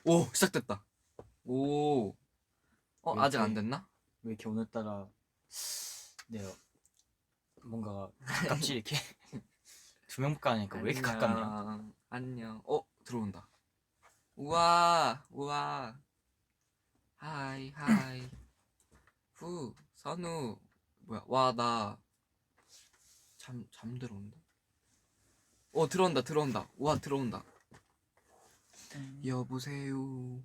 오, 시작됐다. 오, 왜 아직 안 이렇게- 됐나? 왜 이렇게 오늘따라 뭔가 가깝지 이렇게 두 명밖에 안 하니까 왜 이렇게 가깝냐? 안녕. 들어온다. 우와, 우와. 하이, 하이. 선우. 뭐야, 와, 나 잠들었는데? 들어온다. 우와, 들어온다. 여보세요.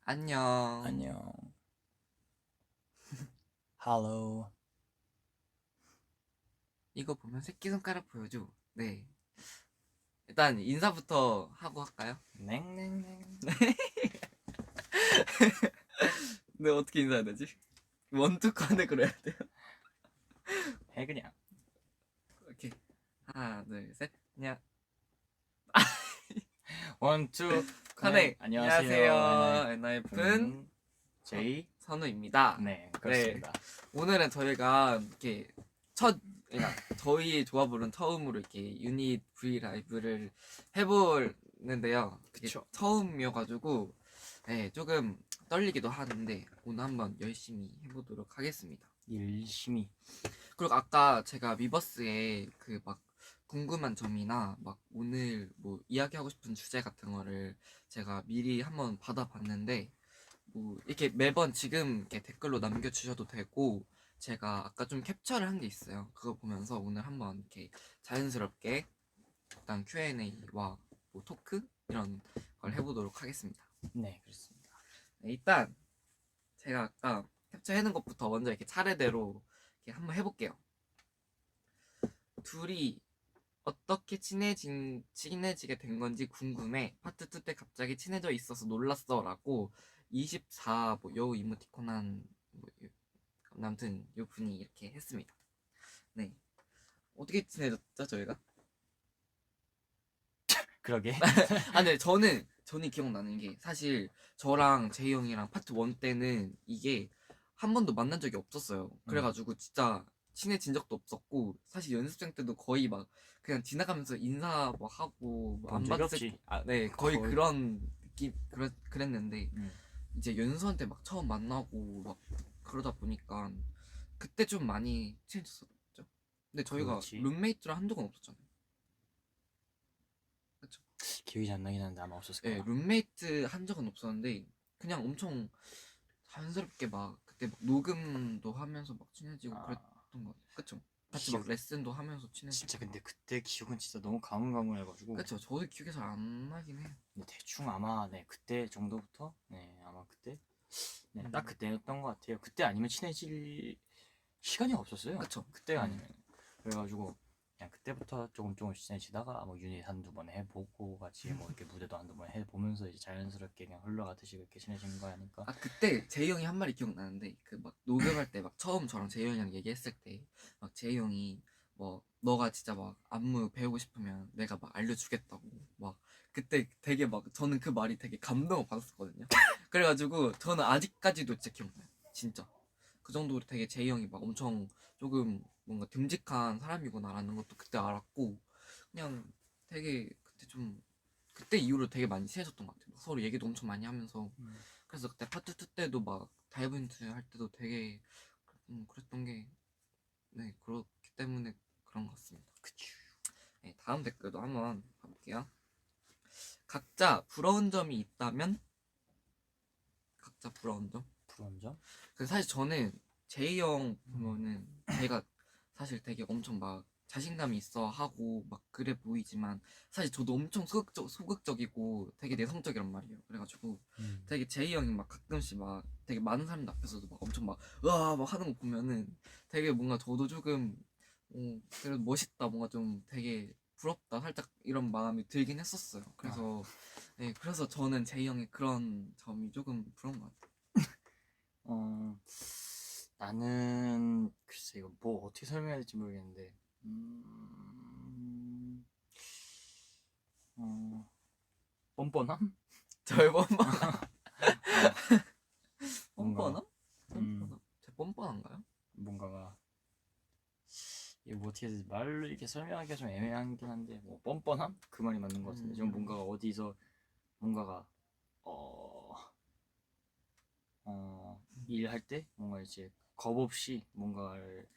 안녕. 안녕. Hello. 이거 보면 새끼손가락 보여줘. 네. 일단 인사부터 하고 할까요? 냉냉냉. 네, 어떻게 인사해야 되지? 원투칸에 그래야 돼요. 해 그냥. 오케이. 하나, 둘, 셋. 안녕. 원투 칸에 안녕하세요. 엔하이픈 제이 선우입니다. 네 그렇습니다. 오늘은 저희가 이렇게 그러니까 저희 조합으로는 처음으로 이렇게 유닛 V 라이브를 해보는데요. 그쵸. 처음이어가지고 네, 조금 떨리기도 하는데 오늘 한번 열심히 해보도록 하겠습니다. 열심히. 그리고 아까 제가 위버스에 그 막 궁금한 점이나 막 오늘 뭐 이야기하고 싶은 주제 같은 거를 제가 미리 한번 받아봤는데 뭐 이렇게 매번 지금 이렇게 댓글로 남겨주셔도 되고 제가 아까 좀 캡처를 한 게 있어요. 그거 보면서 오늘 한번 이렇게 자연스럽게 일단 Q&A와 뭐 토크 이런 걸 해보도록 하겠습니다. 네 그렇습니다. 네, 일단 제가 아까 캡처해놓은 것부터 먼저 이렇게 차례대로 이렇게 한번 해볼게요. 둘이 어떻게 친해지게 된 건지 궁금해. 파트 2 때 갑자기 친해져 있어서 놀랐어. 라고 24 뭐 여우 이모티콘 한 아무튼 요 분이 이렇게 했습니다. 네. 어떻게 친해졌죠, 저희가? 그러게. 근데 저는 기억나는 게 사실 저랑 제이 형이랑 파트 1 때는 이게 한 번도 만난 적이 없었어요. 그래가지고 진짜 친해진 적도 없었고 사실 연습생 때도 거의 막 그냥 지나가면서 인사 막 하고 본 적이 없지. 네, 거의 거의. 그런 느낌 그랬는데 음. 이제 연수원 때 막 처음 만나고 막 그러다 보니까 그때 좀 많이 친해졌었죠. 근데 저희가 그렇지. 룸메이트를 한 적은 없었잖아요. 그쵸? 기억이 잘 안 나긴 하는데 아마 없었을 거야. 네, 룸메이트 한 적은 없었는데 그냥 엄청 자연스럽게 막 그때 막 녹음도 하면서 막 친해지고 그랬던 것 같아요. 그쵸? 같이 막 레슨도 하면서 친해지고. 진짜 근데 그때 기억은 진짜 너무 가물가물해가지고. 그쵸? 저도 기억이 잘 안 나긴 해요. 근데 대충 아마 네 그때 정도부터 네 아마 그때 딱 그때였던 것 같아요. 그때 아니면 친해질 시간이 없었어요. 그쵸? 그때가 아니면. 그래가지고 그냥 그때부터 조금씩 친해지다가 뭐 유닛 한두 번 해보고 같이 뭐 이렇게 무대도 한두 번 해보면서 이제 자연스럽게 그냥 흘러가듯이 그렇게 친해진 거니까. 그때 제이 형이 한 말이 기억나는데 그 막 녹음할 때 막 처음 저랑 제이 형이랑 얘기했을 때 막 제이 형이 뭐 너가 진짜 막 안무 배우고 싶으면 내가 막 알려주겠다고 막 그때 되게 막 저는 그 말이 되게 감동을 받았었거든요. 그래가지고 저는 아직까지도 진짜 기억나요. 진짜 그 정도로 되게 제이 형이 막 엄청 조금 뭔가 듬직한 사람이구나라는 것도 그때 알았고 그냥 되게 그때 이후로 되게 많이 친해졌던 것 같아요. 서로 얘기도 엄청 많이 하면서 그래서 그때 파트 2 때도 막 다이브 인트 할 때도 되게 그랬던 게 네, 그렇기 때문에 그런 것 같습니다. 그치. 네, 다음 댓글도 한번 봐볼게요. 각자 부러운 점이 있다면? 각자 부러운 점? 부러운 점? 사실 저는 제이 형 보면은 제가 사실 되게 엄청 막 자신감이 있어 하고 막 그래 보이지만 사실 저도 엄청 소극적이고 되게 내성적이란 말이에요. 그래가지고 되게 제이 형이 막 가끔씩 막 되게 많은 사람들 앞에서도 막 엄청 막 으아 막 하는 거 보면은 되게 뭔가 저도 조금 그래도 멋있다 뭔가 좀 되게 부럽다 살짝 이런 마음이 들긴 했었어요. 그래서 네, 그래서 저는 제이 형의 그런 점이 조금 부러운 것 같아요. 나는 글쎄 이거 뭐 어떻게 설명해야 될지 모르겠는데 뻔뻔함? 절 뻔뻔 뭔가 뻔뻔함? 뻔뻔함? 제 뻔뻔한가요? 뭔가가 이거 뭐 어떻게 해야 되지? 말로 이렇게 설명하기가 좀 애매하긴 한데 뭐 뻔뻔함? 그 말이 맞는 것 같은데 좀 뭔가가 어디서 뭔가가 일할 때 뭔가 이제 겁 없이 뭔가를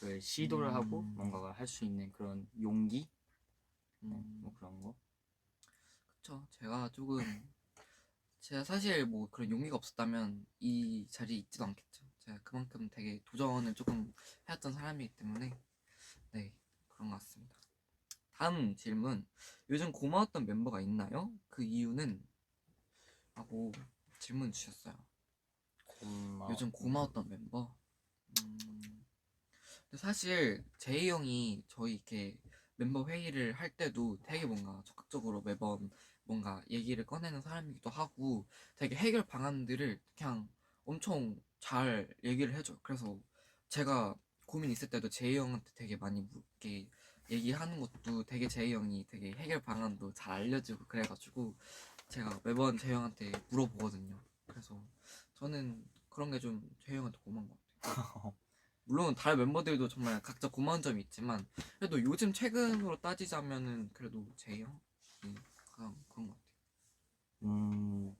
그 시도를 하고 뭔가가 할 수 있는 그런 용기, 뭐 그런 거. 그쵸. 제가 사실 뭐 그런 용기가 없었다면 이 자리에 있지도 않겠죠. 제가 그만큼 되게 도전을 조금 해왔던 사람이기 때문에 네, 그런 것 같습니다. 다음 질문. 요즘 고마웠던 멤버가 있나요? 그 이유는? 하고 질문 주셨어요. 요즘 고마웠던 멤버? 근데 사실 제이 형이 저희 이렇게 멤버 회의를 할 때도 되게 뭔가 적극적으로 매번 뭔가 얘기를 꺼내는 사람이기도 하고 되게 해결 방안들을 그냥 엄청 잘 얘기를 해줘요. 그래서 제가 고민 있을 때도 제이 형한테 되게 많이 이렇게 얘기하는 것도 되게 제이 형이 되게 해결 방안도 잘 알려주고 그래가지고 제가 매번 제이 형한테 물어보거든요. 그래서 저는 그런 게 좀 제이 형한테 고마운 것 같아요. 물론 다른 멤버들도 정말 각자 고마운 점이 있지만 그래도 요즘 최근으로 따지자면은 그래도 제이 형이 가장 그런 것 같아요.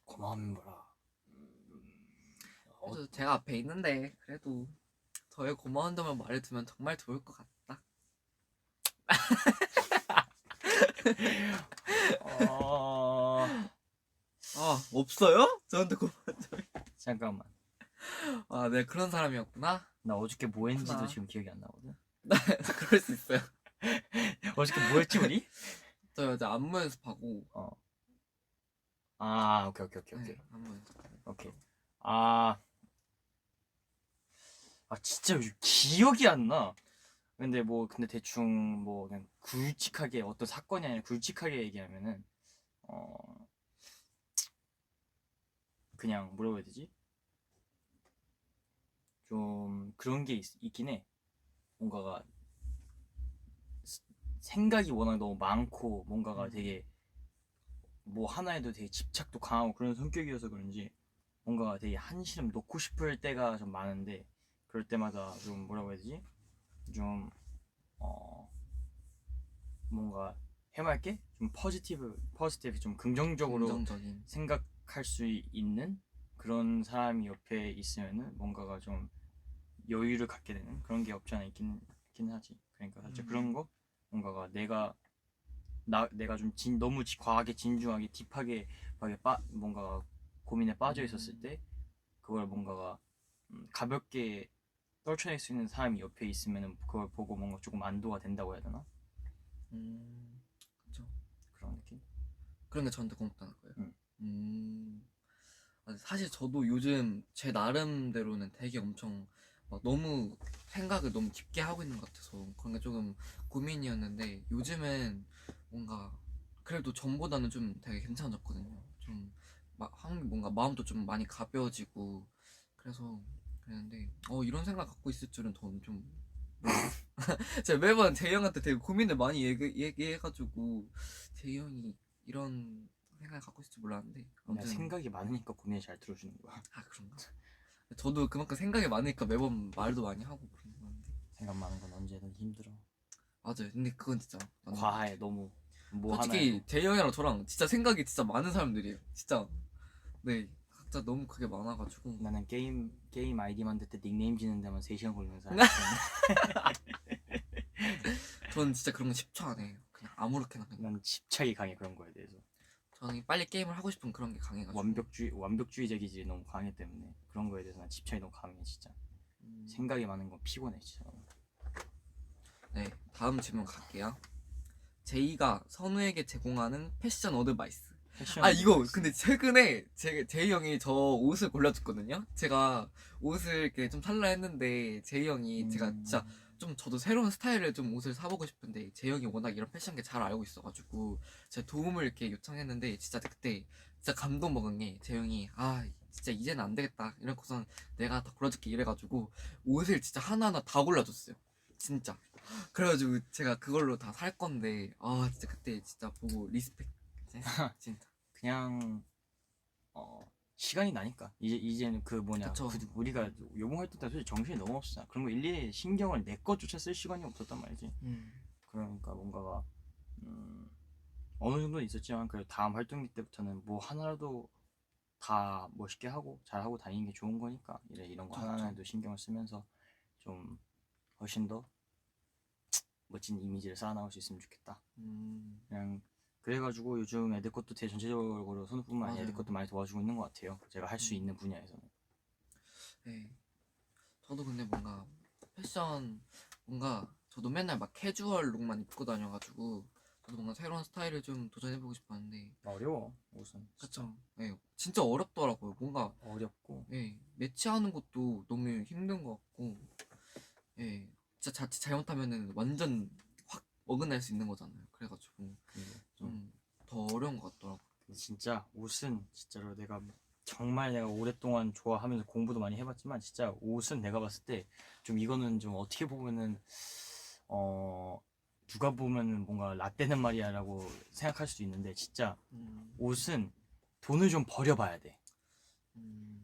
고마운 멤버라. 그래서 제가 앞에 있는데 그래도 저의 고마운 점을 말해두면 정말 좋을 것 같다. 없어요? 저한테 고마운 점이? 잠깐만. 네, 그런 사람이었구나. 나 어저께 뭐 했는지도 그렇구나. 지금 기억이 안 나거든. 그럴 수 있어요. 어저께 뭐 했지 우리? 저 어제 안무 연습하고 오케이. 네, 안무 연습하고 오케이. 진짜 요즘 기억이 안 나. 근데 대충 뭐 그냥 굵직하게 어떤 사건이 아니라 굵직하게 얘기하면은 그냥 뭐라고 해야 되지? 좀 그런 게 있긴 해. 뭔가가 생각이 워낙 너무 많고 뭔가가 되게 뭐 하나에도 되게 집착도 강하고 그런 성격이어서 그런지 뭔가가 되게 한시름 놓고 싶을 때가 좀 많은데 그럴 때마다 좀 뭐라고 해야 되지? 좀 뭔가 해맑게 좀 포지티브 좀 긍정적으로 긍정적인 생각할 수 있는 그런 사람이 옆에 있으면은 뭔가가 좀 여유를 갖게 되는 그런 게 없지 않아 있긴 하지. 그러니까 살짝 그런 거 뭔가가 내가 좀 너무 과하게 진중하게 딥하게 뭔가 고민에 빠져 있었을 때 그걸 뭔가가 가볍게 떨쳐낼 수 있는 사람이 옆에 있으면은 그걸 보고 뭔가 조금 안도가 된다고 해야 되나? 그쵸. 그런 느낌? 그런 게 저한테 고맙다는 거예요. 응. 사실 저도 요즘 제 나름대로는 되게 엄청 막 너무 생각을 너무 깊게 하고 있는 것 같아서 그런 게 조금 고민이었는데 요즘은 뭔가 그래도 전보다는 좀 되게 괜찮아졌거든요. 좀 뭔가 마음도 좀 많이 가벼워지고 그래서 그랬는데 이런 생각 갖고 있을 줄은 저는 좀 몰랐어요. 제가 매번 재희 형한테 되게 고민을 많이 얘기해가지고 재희 형이 이런 생각을 갖고 있을 줄 몰랐는데 내가 아무튼 생각이 많으니까 고민을 잘 들어주는 거야. 그런가? 저도 그만큼 생각이 많으니까 매번 말도 많이 하고 그런 건데 생각 많은 건 언제든 힘들어. 맞아요. 근데 그건 진짜 맞는 것 과해 같아요. 너무 뭐 솔직히 하나에도. 재희 형이랑 저랑 진짜 생각이 진짜 많은 사람들이에요. 진짜 네 각자 너무 그게 많아가지고 나는 게임 아이디 만들 때 닉네임 지는 데만 3시간 걸리는 사람. 저는 진짜 그런 거 10초 안 해요. 그냥 아무렇게나 그냥. 난 집착이 강해 그런 거에 대해서. 저는 빨리 게임을 하고 싶은 그런 게 강해가지고 완벽주의 기질이 너무 강하기 때문에 그런 거에 대해서 난 집착이 너무 강해 진짜. 생각이 많은 건 피곤해 진짜. 네 다음 질문 갈게요. 제이가 선우에게 제공하는 패션 어드바이스. 이거 근데 최근에 제이 형이 저 옷을 골라줬거든요. 제가 옷을 이렇게 좀 살라 했는데 제이 형이 제가 진짜 좀 저도 새로운 스타일을 좀 옷을 사보고 싶은데 제이 형이 워낙 이런 패션계 잘 알고 있어가지고 제가 도움을 이렇게 요청했는데 진짜 그때 진짜 감동 먹은 게 제이 형이 진짜 이제는 안 되겠다 이러고선 내가 다 골라줄게 이래가지고 옷을 진짜 하나하나 다 골라줬어요. 진짜. 그래가지고 제가 그걸로 다 살 건데 진짜 그때 진짜 보고 리스펙 진짜. 그냥 시간이 나니까 이제는 그 뭐냐 그쵸. 우리가 요봉할 때 솔직히 정신이 너무 없었잖아. 그런 거 일일이 신경을 내 것조차 쓸 시간이 없었단 말이지. 그러니까 뭔가가 어느 정도는 있었지만 그 다음 활동기 때부터는 뭐 하나라도 다 멋있게 하고 잘하고 다니는 게 좋은 거니까 이런 거 그쵸, 하나하나도 신경을 쓰면서 좀 훨씬 더 멋진 이미지를 쌓아나갈 수 있으면 좋겠다. 그냥 그래가지고 요즘 애들 것도 되게 전체적으로 선우뿐만 아니라 애들 맞아요. 것도 많이 도와주고 있는 것 같아요. 제가 할 수 음. 있는 분야에서는. 네. 저도 근데 뭔가 패션 뭔가 저도 맨날 막 캐주얼 룩만 입고 다녀가지고 저도 뭔가 새로운 스타일을 좀 도전해보고 싶었는데 어려워 옷은. 진짜 그쵸. 예, 진짜 어렵더라고요. 뭔가 어렵고 예, 매치하는 것도 너무 힘든 것 같고 예, 진짜 자칫 잘못하면은 완전 확 어긋날 수 있는 거잖아요. 그래가지고 그리고 좀 좀 더 어려운 것 같더라고요. 진짜 옷은 진짜로 내가 정말 내가 오랫동안 좋아하면서 공부도 많이 해봤지만 진짜 옷은 내가 봤을 때 좀 이거는 좀 어떻게 보면은 어 누가 보면은 뭔가 라떼는 말이야라고 생각할 수도 있는데 진짜 음, 옷은 돈을 좀 버려봐야 돼.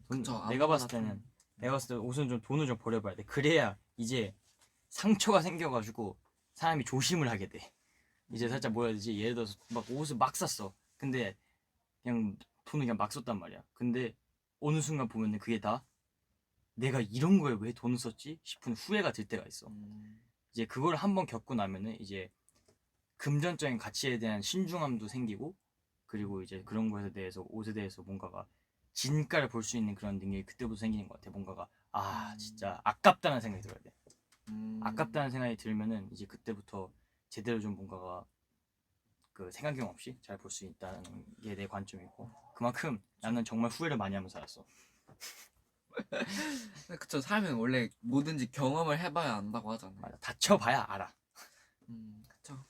그쵸. 내가 아무거나 봤을 때는 좀 내가 봤을 때 옷은 좀 돈을 좀 버려봐야 돼. 그래야 이제 상처가 생겨가지고 사람이 조심을 하게 돼. 이제 살짝 뭐라 해야 되지? 예를 들어서 막 옷을 막 샀어. 근데 그냥 돈을 그냥 막 썼단 말이야. 근데 어느 순간 보면은 그게 다 내가 이런 거에 왜 돈을 썼지 싶은 후회가 들 때가 있어. 음, 이제 그걸 한번 겪고 나면은 이제 금전적인 가치에 대한 신중함도 생기고 그리고 이제 그런 것에 대해서 옷에 대해서 뭔가가 진가를 볼 수 있는 그런 능력이 그때부터 생기는 것 같아. 뭔가가 진짜 아깝다는 생각이 들어야 돼. 음, 아깝다는 생각이 들면은 이제 그때부터 제대로 좀 뭔가가 그 생각경 없이 잘 볼 수 있다는 게 내 관점이고 그만큼 나는 정말 후회를 많이 하면서 살았어. 그쵸. 삶은 원래 뭐든지 경험을 해봐야 안다고 하잖아요. 맞아. 다쳐봐야 알아. 그쵸.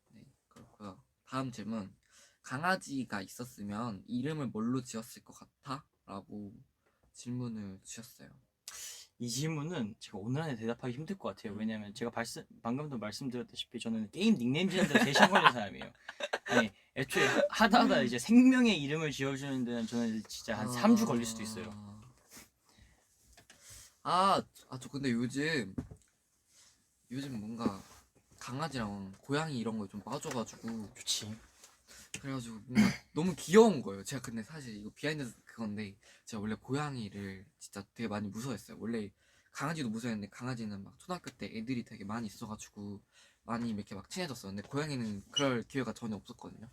네, 그렇고요. 다음 질문. 강아지가 있었으면 이름을 뭘로 지었을 것 같아? 라고 질문을 주셨어요. 이 질문은 제가 오늘 안에 대답하기 힘들 것 같아요. 왜냐면 제가 방금도 말씀드렸다시피 저는 게임 닉네임 지는 데 제일 시간 걸리는 사람이에요. 아니 애초에 하다 이제 생명의 이름을 지어주는 데는 저는 진짜 한 3주 걸릴 수도 있어요. 저 근데 요즘 뭔가 강아지랑 고양이 이런 거에 좀 빠져가지고 좋지. 그래가지고 뭔가 너무 귀여운 거예요. 제가 근데 사실 이거 비하인드 그건데 제가 원래 고양이를 진짜 되게 많이 무서워했어요. 원래 강아지도 무서워했는데 강아지는 막 초등학교 때 애들이 되게 많이 있어가지고 많이 이렇게 막 친해졌어요. 근데 고양이는 그럴 기회가 전혀 없었거든요.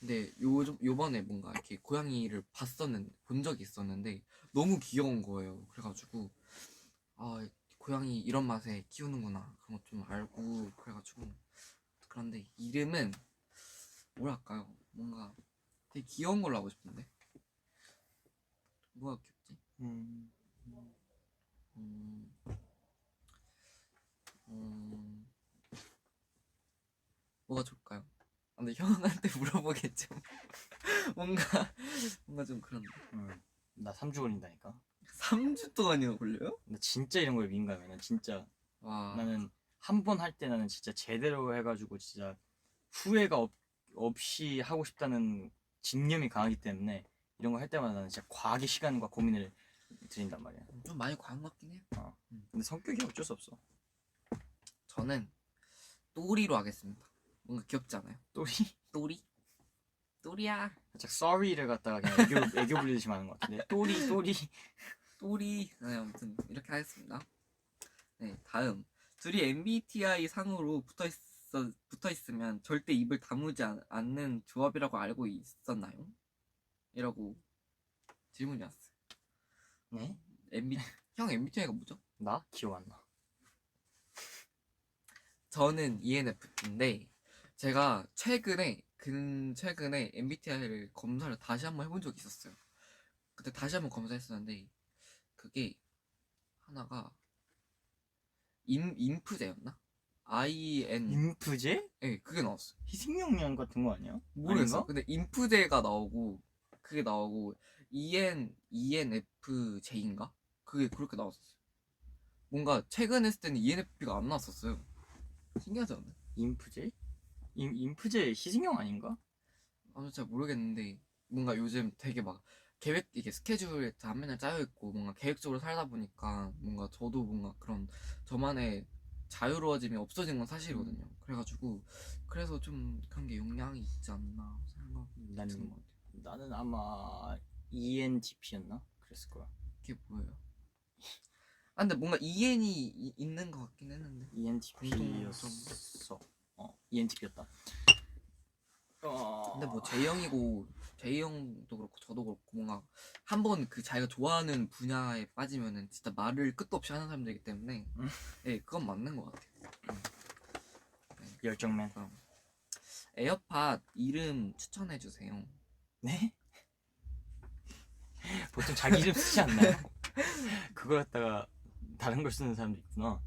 근데 요번에 뭔가 이렇게 고양이를 본 적이 있었는데 너무 귀여운 거예요. 그래가지고 고양이 이런 맛에 키우는구나 그런 거 좀 알고 그래가지고 그런데 이름은 뭐랄까요? 뭔가 되게 귀여운 걸로 하고 싶은데 뭐가 귀엽지? 음, 음, 음, 뭐가 좋을까요? 근데 형한테 물어보겠죠. 뭔가 뭔가 좀 그런데 나 3주 걸린다니까. 3주 동안이나 걸려요? 나 진짜 이런 거에 민감해. 난 진짜 와, 나는 한 번 할 때 나는 진짜 제대로 해가지고 진짜 후회가 없이 하고 싶다는 집념이 강하기 때문에 이런 거 할 때마다 나는 진짜 과하게 시간과 고민을 들인단 말이야. 좀 많이 과한 것 같긴 해요. 어. 근데 성격이 어쩔 수 없어. 저는 또리로 하겠습니다. 뭔가 귀엽지 않아요? 또리 또리? 또리야. 살짝 sorry를 갖다가 그냥 애교 부리듯이 하는 것 같은데 또리 또리. 네, 아무튼 이렇게 하겠습니다. 네, 다음. 둘이 MBTI 상으로 붙어 있으면 절대 입을 다무지 않는 조합이라고 알고 있었나요? 이라고 질문이 왔어요. 네? 형 MBTI가 뭐죠? 나? 기억 안 나. 저는 ENFP인데 제가 최근에 MBTI를 검사를 다시 한번 해본 적이 있었어요. 그때 다시 한번 검사했었는데 그게 하나가 인프제였나? IN 인프제? 예, 그게 나왔어요. 희생양양 같은 거 아니야? 모르겠어요. 아닌가? 근데 인프제가 나오고 그게 나오고 ENFJ인가? 그게 그렇게 나왔었어요. 뭔가 최근 했을 때는 ENFP가 안 나왔었어요. 신기하지 않나요? 인프제? 인프제 희생양 아닌가? 아무튼 잘 모르겠는데 뭔가 요즘 되게 막 이게 스케줄에 다 맨날 짜여 있고 뭔가 계획적으로 살다 보니까 뭔가 저도 뭔가 그런 저만의 자유로워짐이 없어진 건 사실이거든요. 그래가지고 그래서 좀 그런 게 영향이 있지 않나 생각이 드는 것 같아요. 나는 아마 ENTP였나? 그랬을 거야. 그게 뭐예요? 아 근데 뭔가 EN이 있는 것 같긴 했는데. ENTP였어. ENTP였다. 근데 뭐 제이형도 그렇고 저도 그렇고 뭔가 한번 그 자기가 좋아하는 분야에 빠지면은 진짜 말을 끝도 없이 하는 사람들이기 때문에 예 그건 맞는 것 같아요. 열정맨. 그럼 에어팟 이름 추천해 주세요. 네? 보통 자기 이름 쓰지 않나요? 그걸 갖다가 다른 걸 쓰는 사람도 있구나.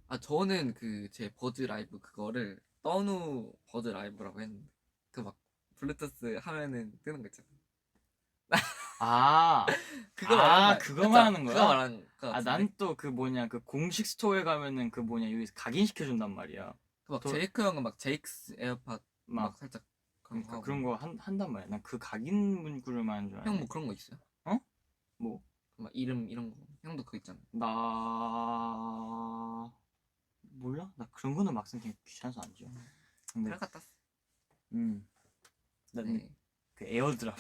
아 저는 그 제 버즈 라이브 그거를 떠누 버즈 라이브라고 했는데 그 막 블루투스 하면은 뜨는 거 있잖아요. 아, 그거 말하는 그거 말하는 거야? 그거 말하는 거 아, 같은데. 난 또 그 뭐냐, 그 공식 스토어에 가면은 그 뭐냐, 여기서 각인시켜준단 말이야. 그막 또- 제이크 형은 막 제이크스 에어팟 막 막, 살짝 그런 거 그러니까 하고. 그런 거 한단 말이야. 난 그 각인 문구를 말하는 줄 형 알았네. 뭐 그런 거 있어요? 뭐, 막 이름 이런 거 형도 그거 있잖아. 나, 몰라? 나 그런 거는 막상 그냥 귀찮아서 안 지워. 근데, 그래 갖다 써. 난 네. 그 에어드랍.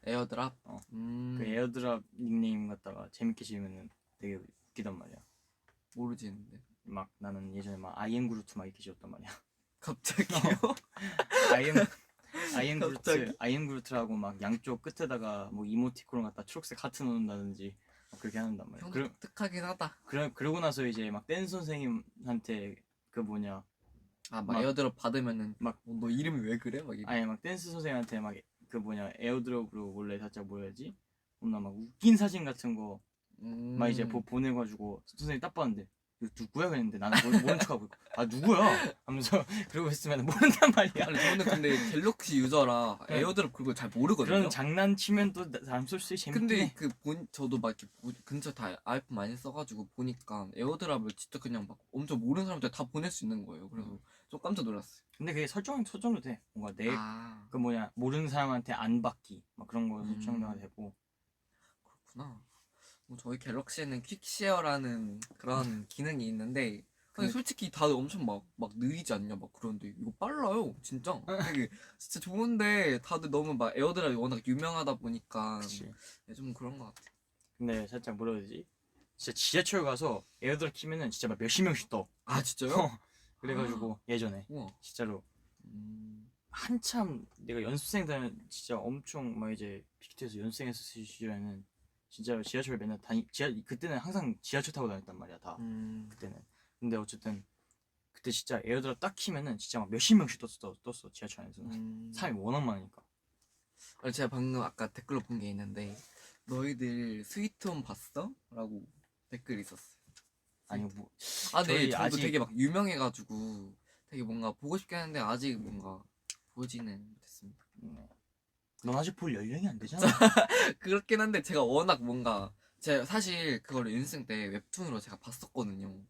에어드랍. 그 에어드랍 닉네임 갖다가 재밌게 지으면은 되게 웃기단 말이야. 모르지는데. 막 나는 예전에 막 아이엠 그루트 막 이렇게 지었단 말이야. 갑자기요? 아이엠 갑자기? 그루트 아이엠 그루트라고 막 양쪽 끝에다가 뭐 이모티콘을 갖다 초록색 하트 넣는다든지 막 그렇게 한단 말이야. 형도 독특하긴 하다. 그러고 나서 이제 막 댄스 선생님한테 그 뭐냐 아, 막 막- 에어드랍 받으면은 막- 너 이름이 왜 그래? 막 이래. 아니 막 댄스 선생님한테 막 그 뭐냐 에어드롭으로 원래 살짝 뭐라 해야지 뭔가 막 웃긴 사진 같은 거 막 이제 보내가지고 선생님이 딱 봤는데 이거 누구야 그랬는데 나는 모른 척하고 있고 아 누구야 하면서 그러고 있으면 모른단 말이야. 아니 저는 근데 갤럭시 유저라 에어드랍 그걸 잘 모르거든요. 그런 장난치면 또 남소리 재밌긴 근데 해. 저도 막 이렇게 근처 다 아이폰 많이 써가지고 보니까 에어드랍을 진짜 그냥 막 엄청 모르는 사람들 다 보낼 수 있는 거예요. 그래서 좀 깜짝 놀랐어요. 근데 그게 설정도 돼. 뭔가 내 그 아 뭐냐 모르는 사람한테 안 받기 막 그런 거 설정도 되고. 그렇구나. 뭐 저희 갤럭시에는 퀵쉐어라는 그런 기능이 있는데 근데 근데- 솔직히 다들 엄청 막 느리지 않냐 막 그런데 이거 빨라요 진짜 되게 진짜 좋은데 다들 너무 막 에어드랍이 워낙 유명하다 보니까 그치. 좀 그런 것 같아. 근데 살짝 뭐라 해야 되지? 진짜 지하철 가서 에어드랍 키면은 진짜 막 몇십 명씩 떠. 아 진짜요? 그래가지고 예전에 우와. 진짜로 음, 한참 내가 연습생 때는 진짜 엄청 막 이제 빅히트에서 연습생했을 시절에는 진짜 지하철 맨날 그때는 항상 지하철 타고 다녔단 말이야 다 그때는. 근데 어쨌든 그때 진짜 에어드랍 딱 키면은 진짜 막 몇십 명씩 떴어 지하철 안에서는. 사람이 워낙 많으니까. 아니, 제가 방금 아까 댓글로 본 게 있는데 너희들 스위트홈 봤어? 라고 댓글이 있었어요. 아니 뭐 아, 네, 저희 저도 아직- 되게 막 유명해가지고 되게 뭔가 보고 싶긴 한데 아직 뭔가 보지는 못했습니다. 넌 아직 볼 연령이 안 되잖아. 그렇긴 한데 제가 워낙 뭔가 제가 사실 그걸 연습생 때 웹툰으로 제가 봤었거든요.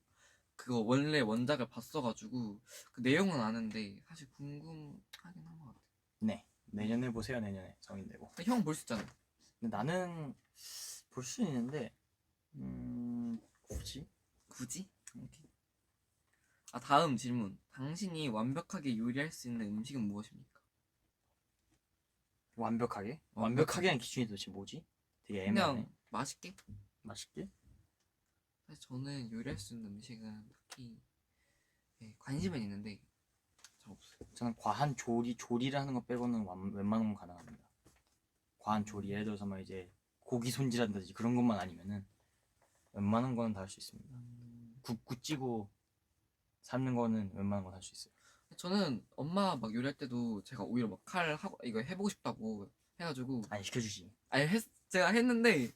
그거 원래 원작을 봤어가지고 그 내용은 아는데 사실 궁금하긴 한 것 같아요. 네 내년에 보세요. 내년에 성인 되고. 형 볼 수 있잖아요. 근데 나는 볼 수 있는데 굳이? 굳이? 오케이. 아 다음 질문. 당신이 완벽하게 요리할 수 있는 음식은 무엇입니까? 완벽하게? 완벽하게는 기준이 도대체 뭐지? 되게 애매하네. 그냥 맛있게? 맛있게? 사실 저는 요리할 수 있는 음식은 딱히 관심은 있는데 잘 없어요. 저는 과한 조리를 하는 거 빼고는 웬만한 건 가능합니다. 과한 조리 예를 들어서 막 이제 고기 손질한다든지 그런 것만 아니면은 웬만한 거는 다 할 수 있습니다. 굽고 찌고 삶는 거는 웬만한 건 할 수 있어요. 저는 엄마 막 요리할 때도 제가 오히려 막 칼 하고 이거 해보고 싶다고 해가지고 안 시켜주지. 아니 제가 했는데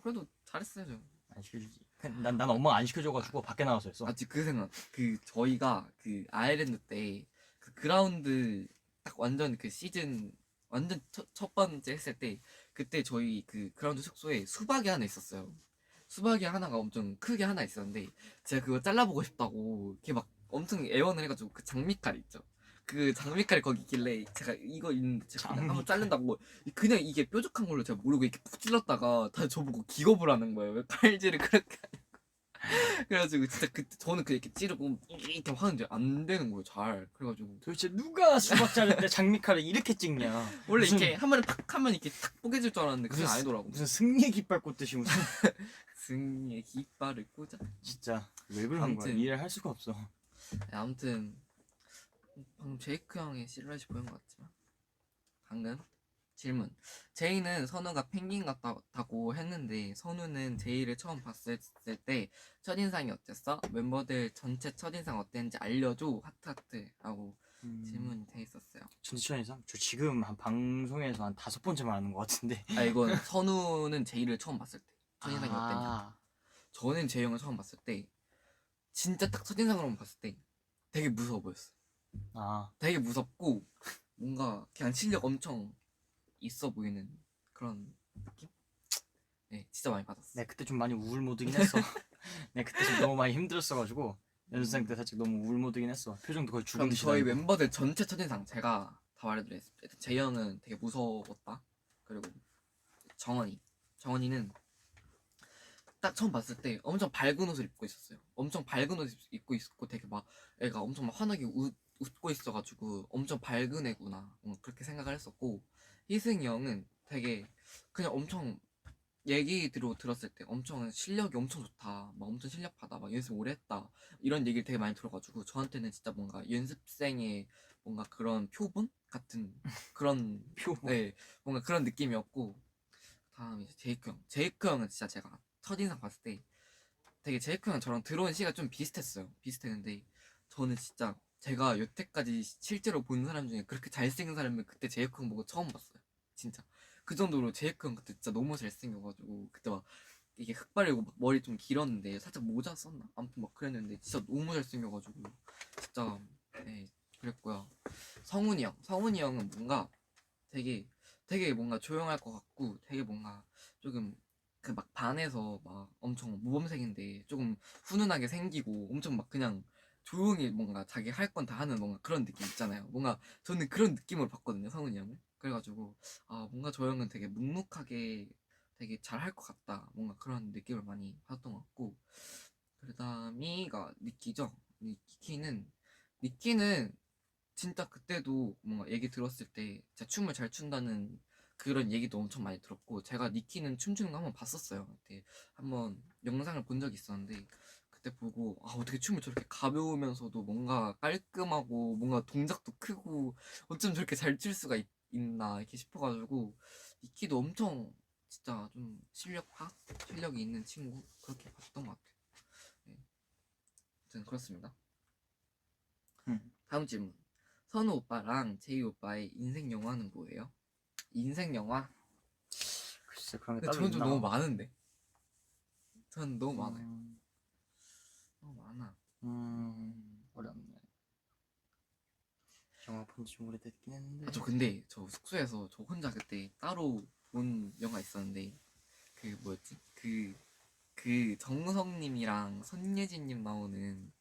그래도 잘했어요 저. 안 시켜주지. 난 엄마가 안 시켜줘가지고 밖에 나와서 했어. 아직 그 생각 그 저희가 그 아일랜드 때 그 그라운드 딱 완전 그 시즌 완전 첫 번째 했을 때 그때 저희 그 그라운드 숙소에 수박이 하나 있었어요. 수박이 하나가 엄청 크게 하나 있었는데 제가 그거 잘라보고 싶다고 이렇게 막 엄청 애원을 해가지고 그 장미칼 있죠. 그 장미칼이 거기 있길래 제가 이거 있는데 제가 그냥 한번 장미칼. 자른다고 그냥 이게 뾰족한 걸로 제가 모르고 이렇게 푹 찔렀다가 다 저보고 기겁을 하는 거예요. 왜 칼질을 그렇게 그래가지고 진짜 그때 저는 이렇게 찌르고 이렇게 하는데 안 되는 거예요 잘. 그래가지고 도대체 누가 수박 자를 때 장미칼을 이렇게 찍냐? 원래 무슨- 이렇게 한 번에 팍 하면 이렇게 탁 뽀개질 줄 알았는데 그게 무슨 아니더라고. 무슨 승리 깃발 꽂듯이 무슨 승리의 깃발을 꽂아. 진짜 왜 그러는 거야? 아무튼. 이해를 할 수가 없어. 아무튼 방금 제이크 형의 실루엣이 보인 것 같지만 방금 질문. 제이는 선우가 펭귄 같다고 했는데 선우는 제이를 처음 봤을 때 첫인상이 어땠어? 멤버들 전체 첫인상 어땠는지 알려줘. 하트하트라고 질문이 돼 있었어요. 진짜 이상? 저 지금 한 방송에서 한 5번째 말하는 것 같은데. 아 이건 선우는 제이를 처음 봤을 때 첫인상이 어땠냐. 아, 저는 제이 형을 처음 봤을 때 진짜 딱 첫인상으로만 봤을 때 되게 무서워 보였어요. 아, 되게 무섭고 뭔가 그냥 실력 엄청 있어 보이는 그런 느낌? 네, 진짜 많이 받았어. 내 그때 좀 많이 우울 모드긴 했어. 내 그때 좀 너무 많이 힘들었어가지고 연습생 때 살짝 너무 우울 모드긴 했어. 표정도 거의 죽은 그럼 듯이 저희 나고. 멤버들 전체 첫인상 제가 다 말해드리겠습니다. 일단 재이 형은 되게 무서웠다. 그리고 정원이는 딱 처음 봤을 때 엄청 밝은 옷을 입고 있었어요. 엄청 밝은 옷을 입고 있었고 되게 막 애가 엄청 막 환하게 웃고 있어가지고 엄청 밝은 애구나 뭔가 그렇게 생각을 했었고, 희승이 형은 되게 그냥 엄청 얘기로 들었을 때 엄청 실력이 엄청 좋다, 막 엄청 실력파다, 막 연습 오래 했다 이런 얘기를 되게 많이 들어가지고 저한테는 진짜 뭔가 연습생의 뭔가 그런 표본 같은 그런 표본. 네, 뭔가 그런 느낌이었고, 다음 이제 제이크 형은 진짜 제가 첫인상 봤을 때 되게 제이크 형 저랑 들어온 시가 좀 비슷했는데 저는 진짜 제가 여태까지 실제로 본 사람 중에 그렇게 잘생긴 사람을 그때 제이크 형 보고 처음 봤어요. 진짜 그 정도로 제이크 형 그때 진짜 너무 잘생겨가지고 그때 막 이게 흑 바르고 막 머리 좀 길었는데 살짝 모자 썼나? 아무튼 막 그랬는데 진짜 너무 잘생겨가지고 진짜 네 그랬고요. 성훈이 형은 뭔가 되게 뭔가 조용할 것 같고 되게 뭔가 조금 그 막 반에서 막 엄청 모범생인데 조금 훈훈하게 생기고 엄청 막 그냥 조용히 뭔가 자기 할 건 다 하는 뭔가 그런 느낌 있잖아요. 뭔가 저는 그런 느낌으로 봤거든요, 성훈이 형을. 그래가지고 아 뭔가 저 형은 되게 묵묵하게 되게 잘 할 것 같다, 뭔가 그런 느낌을 많이 받았던 것 같고, 그다음이가 니키죠. 니키는 진짜 그때도 뭔가 얘기 들었을 때 진짜 춤을 잘 춘다는 그런 얘기도 엄청 많이 들었고, 제가 니키는 춤추는 거 한번 봤었어요. 그때 한번 영상을 본 적이 있었는데 그때 보고 아 어떻게 춤을 저렇게 가벼우면서도 뭔가 깔끔하고 뭔가 동작도 크고 어쩜 저렇게 잘 출 수가 있나 이렇게 싶어가지고, 니키도 엄청 진짜 좀 실력이 있는 친구 그렇게 봤던 것 같아요. 네. 아무튼 그렇습니다. 다음 질문. 선우 오빠랑 제이 오빠의 인생 영화는 뭐예요? 인생 영화? 글쎄 그런 게 근데 따로 저는 좀 있나? 너무 많은데. 저는 너무 많아요. 음, 너무 많아. 어렵네. 영화 본지 좀 오래됐긴 했는데. 아, 저 근데 저 숙소에서 저 혼자 그때 따로 본 영화 있었는데 그 뭐였지? 그 정우성님이랑 손예진님 나오는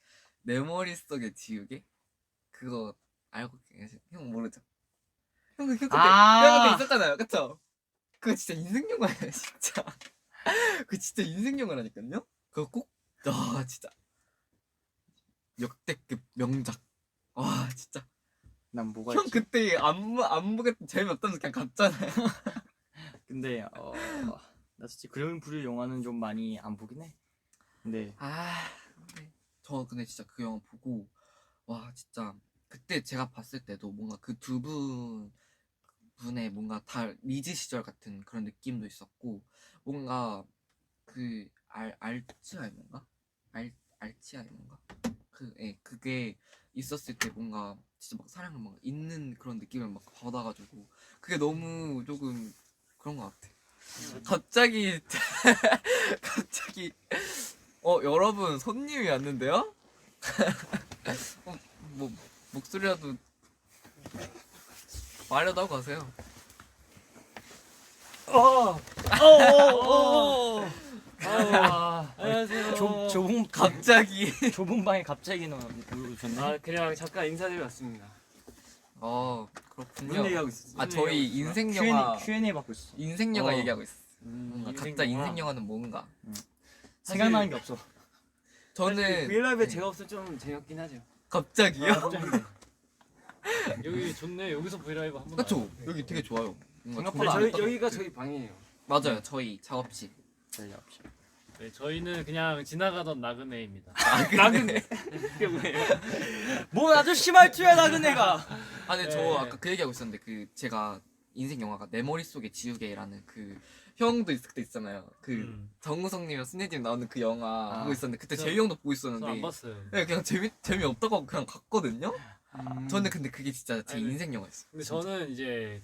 내 머릿속에 지우개? 그거 알고 계세요? 형 모르죠? 형 그때 있었잖아요, 그쵸? 그거 진짜 인생 영화예요, 진짜. 그거 진짜 인생 영화라니까요? 그거 꼭, 진짜 역대급 명작. 와, 진짜. 난 뭐가 형 있지? 그때 안 보겠다 재미없다면서 그냥 갔잖아요. 근데 나 진짜 그런 부류 영화는 좀 많이 안 보긴 해. 근데 저 근데 진짜 그 영화 보고 와 진짜 그때 제가 봤을 때도 뭔가 그 두 분의 뭔가 다 리즈 시절 같은 그런 느낌도 있었고, 뭔가 그 알츠하이머인가? 알츠하이머인가? 그게 있었을 때 뭔가 진짜 막 사랑을 막 있는 그런 느낌을 막 받아가지고 그게 너무 조금 그런 것 같아. 갑자기 갑자기 여러분 손님이 왔는데요? 뭐 목소리라도 말려도 하고 가세요. 안녕하세요. 좁은 갑자기 좁은 방에 갑자기 오셨네. 아 그냥 잠깐 인사드리러 왔습니다. 그렇군요. 무슨 얘기하고 있었어? 아 저희 인생 영화 Q&A 받고 있어. 인생 영화 어. 얘기하고 있어. 뭔가 각자 인생 영화는 뭔가. 생각나는 게 없어. 저는 브이라이브에 네. 제가 없으면 좀 재미없긴 하죠. 갑자기요? 여기 좋네. 여기서 브이라이브 한번. 그쵸? 여기 되게 좋아요. 뭔가 생각보다 좋은- 저희 여기가 저희 방이에요. 맞아요. 저희 작업실. 네, 저희는 그냥 지나가던 나그네입니다. 나는 이게 뭐예요? 뭐 아저씨 말투야 나그네가. 아, 근데 저 네. 아까 그 얘기하고 있었는데 그 제가 인생 영화가 내 머릿속에 지우개라는 그 형도 있을 때 있잖아요. 그 정우성님이랑 순혜님 나오는 그 영화 아. 보고 있었는데 그때 저- 재희 형도 보고 저 안 있었는데 봤어요. 네, 그냥 재미없다고 하고 그냥 갔거든요. 음. 저는 근데 그게 진짜 제 아니, 인생 영화였어요. 근데 저는 이제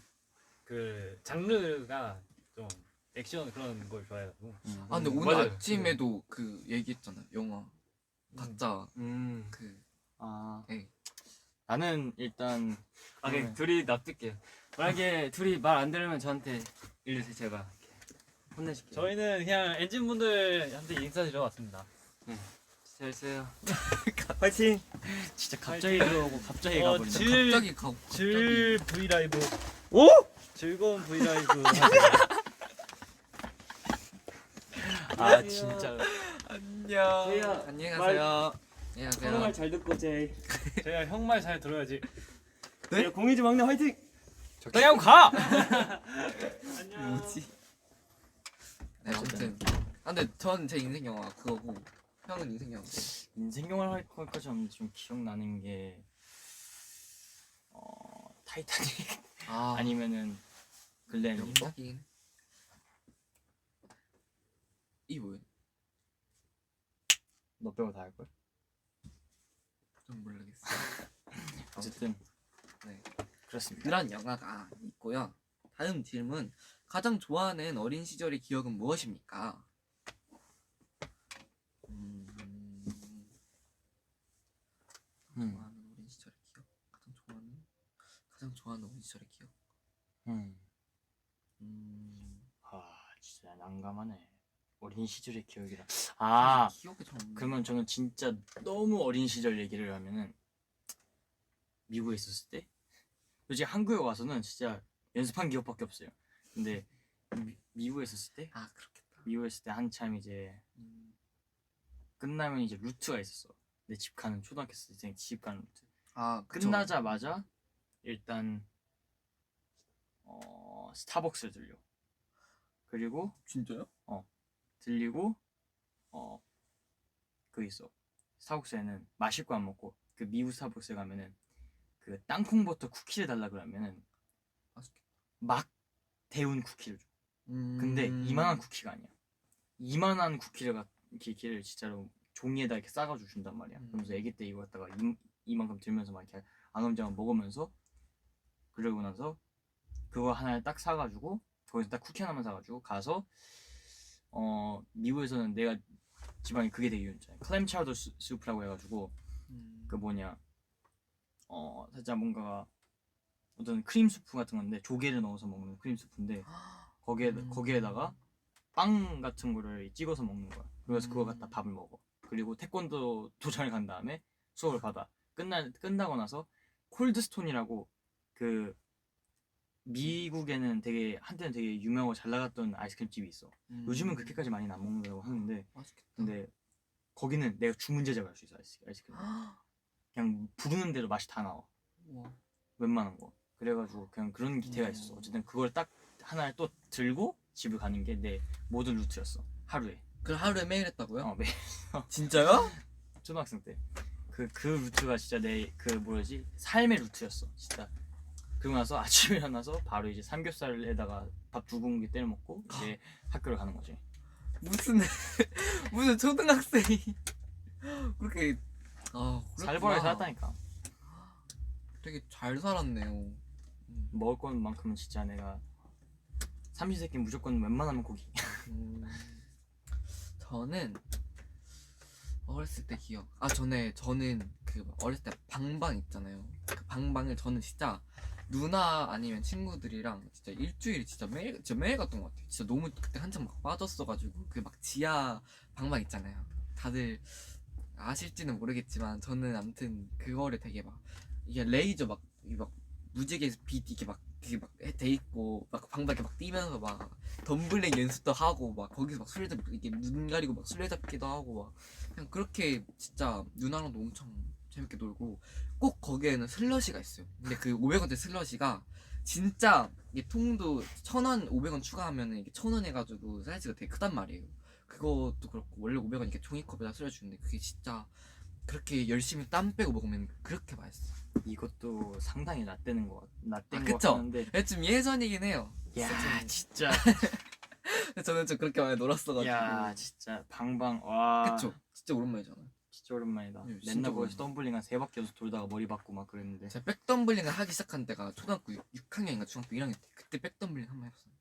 그 장르가 좀 액션 그런 걸 좋아해가지고. 아, 근데 오늘 맞아요. 아침에도 그 얘기했잖아요. 영화 각자 그 아 네. 나는 일단 아, 그냥 둘이 납득해요. 만약에 둘이 말 안 들으면 저한테 일러주세요. 제가 혼내줄게요. 저희는 그냥 엔진 분들한테 인사드리러 왔습니다. 잘 있어요. 파이팅. 진짜 갑자기 들어오고 갑자기 어, 가버리네. 질- 갑자기 가 즐 브이라이브. 오? 즐거운 브이라이브. 아 진짜. 안녕. 제이야, 안녕히 가세요. 안녕히 서로 말 가세요. 잘 듣고 제이. 제가 형 말 잘 들어야지. 네? 공이지 막내 화이팅. 적당히 하고 가. 안녕. 뭐지? 네, 아무튼. 아, 근데 전 제 인생 영화 그거고 형은 인생 영화. 인생 영화를 할 것까지 없는데 좀 기억나는 게 타이타닉 아, 아니면은 글렌 리버. 명작이긴. 이 뭐야? 너 빼고 다 할 걸. 좀 모르겠어. 어쨌든 네. 그렇습니다. 그런 영화가 있고요. 다음 질문. 가장 좋아하는 어린 시절의 기억은 무엇입니까? 좋아하는 어린 시절의 기억. 가장 좋아하는 어린 시절의 기억. 아 진짜 난감하네. 어린 시절의 기억이라. 아 기억이 좀. 그러면 저는 진짜 너무 어린 시절 얘기를 하면은 미국에 있었을 때 솔직히 한국에 와서는 진짜 연습한 기억밖에 없어요. 근데 미국에 있었을 때 아, 그렇겠다. 미국에 있을 때 한참 이제 끝나면 이제 루트가 있었어. 내 집 가는 초등학교 때 집 가는 루트. 아, 그쵸. 끝나자마자 일단 스타벅스를 들려. 그리고 진짜요? 들리고 그 있어. 스타벅스에는 마실 거 안 먹고 그 미국 스타벅스에 가면은 그 땅콩버터 쿠키를 달라 그러면은 맛있겠다. 막 데운 쿠키를 줘. 근데 이만한 쿠키가 아니야. 이만한 쿠키를 진짜로 종이에다 이렇게 싸가지고 준단 말이야. 그러면서 아기 때 이거 갖다가 이만큼 들면서 막 이렇게 앙금장을 먹으면서 그러고 나서 그거 하나를 딱 사가지고 거기서 딱 쿠키 하나만 사가지고 가서 미국에서는 내가 지방이 그게 되게 유명했잖아. 클램 차우더 수프라고 해가지고 그 뭐냐 살짝 뭔가 어떤 크림 수프 같은 건데 조개를 넣어서 먹는 크림 수프인데 거기에다가 빵 같은 거를 찍어서 먹는 거야. 그래서 그거 갖다 밥을 먹어. 그리고 태권도 도장을 간 다음에 수업을 받아. 끝나고 나서 콜드스톤이라고 그 미국에는 되게 한때는 되게 유명하고 잘 나갔던 아이스크림 집이 있어. 요즘은 그렇게까지 많이 안 먹는다고 하는데 맛있겠다. 근데 거기는 내가 주문 제작을 할 수 있어. 아이스크림. 그냥 부르는 대로 맛이 다 나와. 우와. 웬만한 거. 그래가지고 그냥 그런 기태가 있었어. 어쨌든 그걸 딱 하나를 또 들고 집을 가는 게 내 모든 루트였어. 하루에. 그럼 하루에 매일 했다고요? 매일 진짜요? 초등학생 때. 그 루트가 진짜 내 그 뭐지 삶의 루트였어. 진짜. 그러고 나서 아침에 일어나서 바로 이제 삼겹살에다가 밥 2공기 때려 먹고 이제 학교를 가는 거지. 무슨 무슨 초등학생이 그렇게 살벌하게 살았다니까. 되게 잘 살았네요. 먹을 것만큼은 진짜 내가 삼시세끼 무조건 웬만하면 고기. 저는 어렸을 때 기억. 저는 그 어렸을 때 방방 있잖아요. 그 방방을 저는 진짜 누나 아니면 친구들이랑 진짜 일주일에 진짜 매일 갔던 것 같아요. 진짜 너무 그때 한참 막 빠졌어가지고 그 막 지하 방방 있잖아요. 다들 아실지는 모르겠지만 저는 아무튼 그거를 되게 막 이게 레이저 막 무지개 빛 이렇게 막 그게 막 돼 있고 막 방 밖에 막 뛰면서 막 덤블링 연습도 하고 막 거기서 막 술래잡 이게 눈 가리고 막 술래잡기도 하고 막 그냥 그렇게 진짜 누나랑도 엄청 재밌게 놀고 꼭 거기에는 슬러시가 있어요. 근데 그 500원짜리 슬러시가 진짜 이게 통도 1,000원 500원 추가하면은 이게 1,000원 해가지고 사이즈가 되게 크단 말이에요. 그것도 그렇고 원래 500원 이렇게 종이컵에다 쓸어주는데 그게 진짜 그렇게 열심히 땀 빼고 먹으면 그렇게 맛있어. 이것도 상당히 라떼는 거 라떼인 아, 거 그쵸? 같은데. 좀 예전이긴 해요. 야 진짜. 저는 좀 그렇게 많이 놀았어가지고. 야 진짜 방방 와. 그쵸? 진짜 오랜만이잖아요. 진짜 오랜만이다. 네, 진짜 맨날 거기서 오랜만이다. 덤블링 한 3바퀴 연속 돌다가 머리 박고 막 그랬는데. 제가 백덤블링을 하기 시작한 때가 초등학교 6학년인가 중학교 1학년 때 그때 백덤블링 한 번 해봤어요.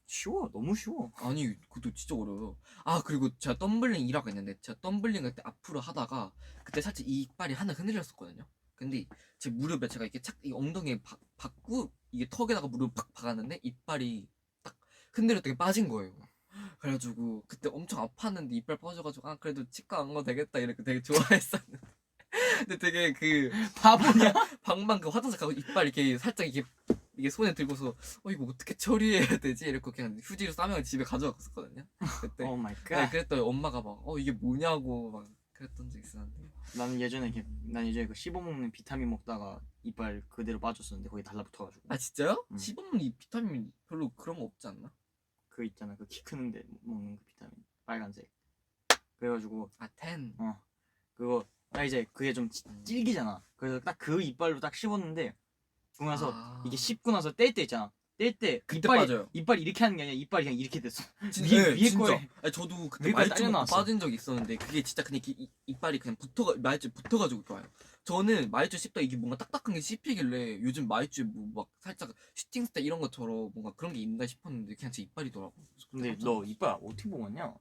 쉬워. 너무 쉬워. 아니 그것도 진짜 어려워요. 아 그리고 제가 덤블링 1화가 있는데 제가 덤블링을 그때 앞으로 하다가 그때 살짝 이 이빨이 하나 흔들렸었거든요. 근데 제 무릎에 제가 이렇게 착 이 엉덩이에 박고 이게 턱에다가 무릎 팍 박았는데 이빨이 딱 흔들렸더니 빠진 거예요. 그래가지고 그때 엄청 아팠는데 이빨 빠져가지고 아 그래도 치과 안 가도 되겠다 이렇게 되게 좋아했었는데 근데 되게 그 바보냐? 방방 그 화장실 가고 이빨 이렇게 살짝 이게 손에 들고서 이거 어떻게 처리해야 되지? 이렇게 그냥 휴지로 싸면 집에 가져갔었거든요. 그때. 오 마이 네, 갓. 그랬더니 엄마가 막 이게 뭐냐고 막 그랬던 적 있었는데. 난 예전에 그 씹어먹는 비타민 먹다가 이빨 그대로 빠졌었는데 거기 달라붙어가지고. 아 진짜요? 음. 씹으면 이 비타민 별로 그런 거 없지 않나? 그 있잖아 그 키 크는데 먹는 그 비타민 빨간색. 그래가지고 아 텐. 그거 이제 그게 좀 질기잖아. 그래서 딱 그 이빨로 딱 씹었는데 그러고 나서 아. 이게 씹고 나서 뗄 때 있잖아. 뗄 때 그때 빠져요. 이빨 이렇게 하는 게 아니라 이빨이 그냥 이렇게 됐어. 진짜, 위에 진짜. 거에 아니, 저도 그때 위에 거에 말주 딸려 먹고 나왔어. 빠진 적이 있었는데 그게 진짜 그냥 이빨이 그냥 말주 붙어가지고 좋아요. 저는 말주 씹다 이게 뭔가 딱딱한 게 씹히길래 요즘 말주 뭐 막 살짝 슈팅 스타 이런 것처럼 뭔가 그런 게 있나 싶었는데 그냥 제 이빨이더라고. 근데 너 이빨 어떻게 먹었냐?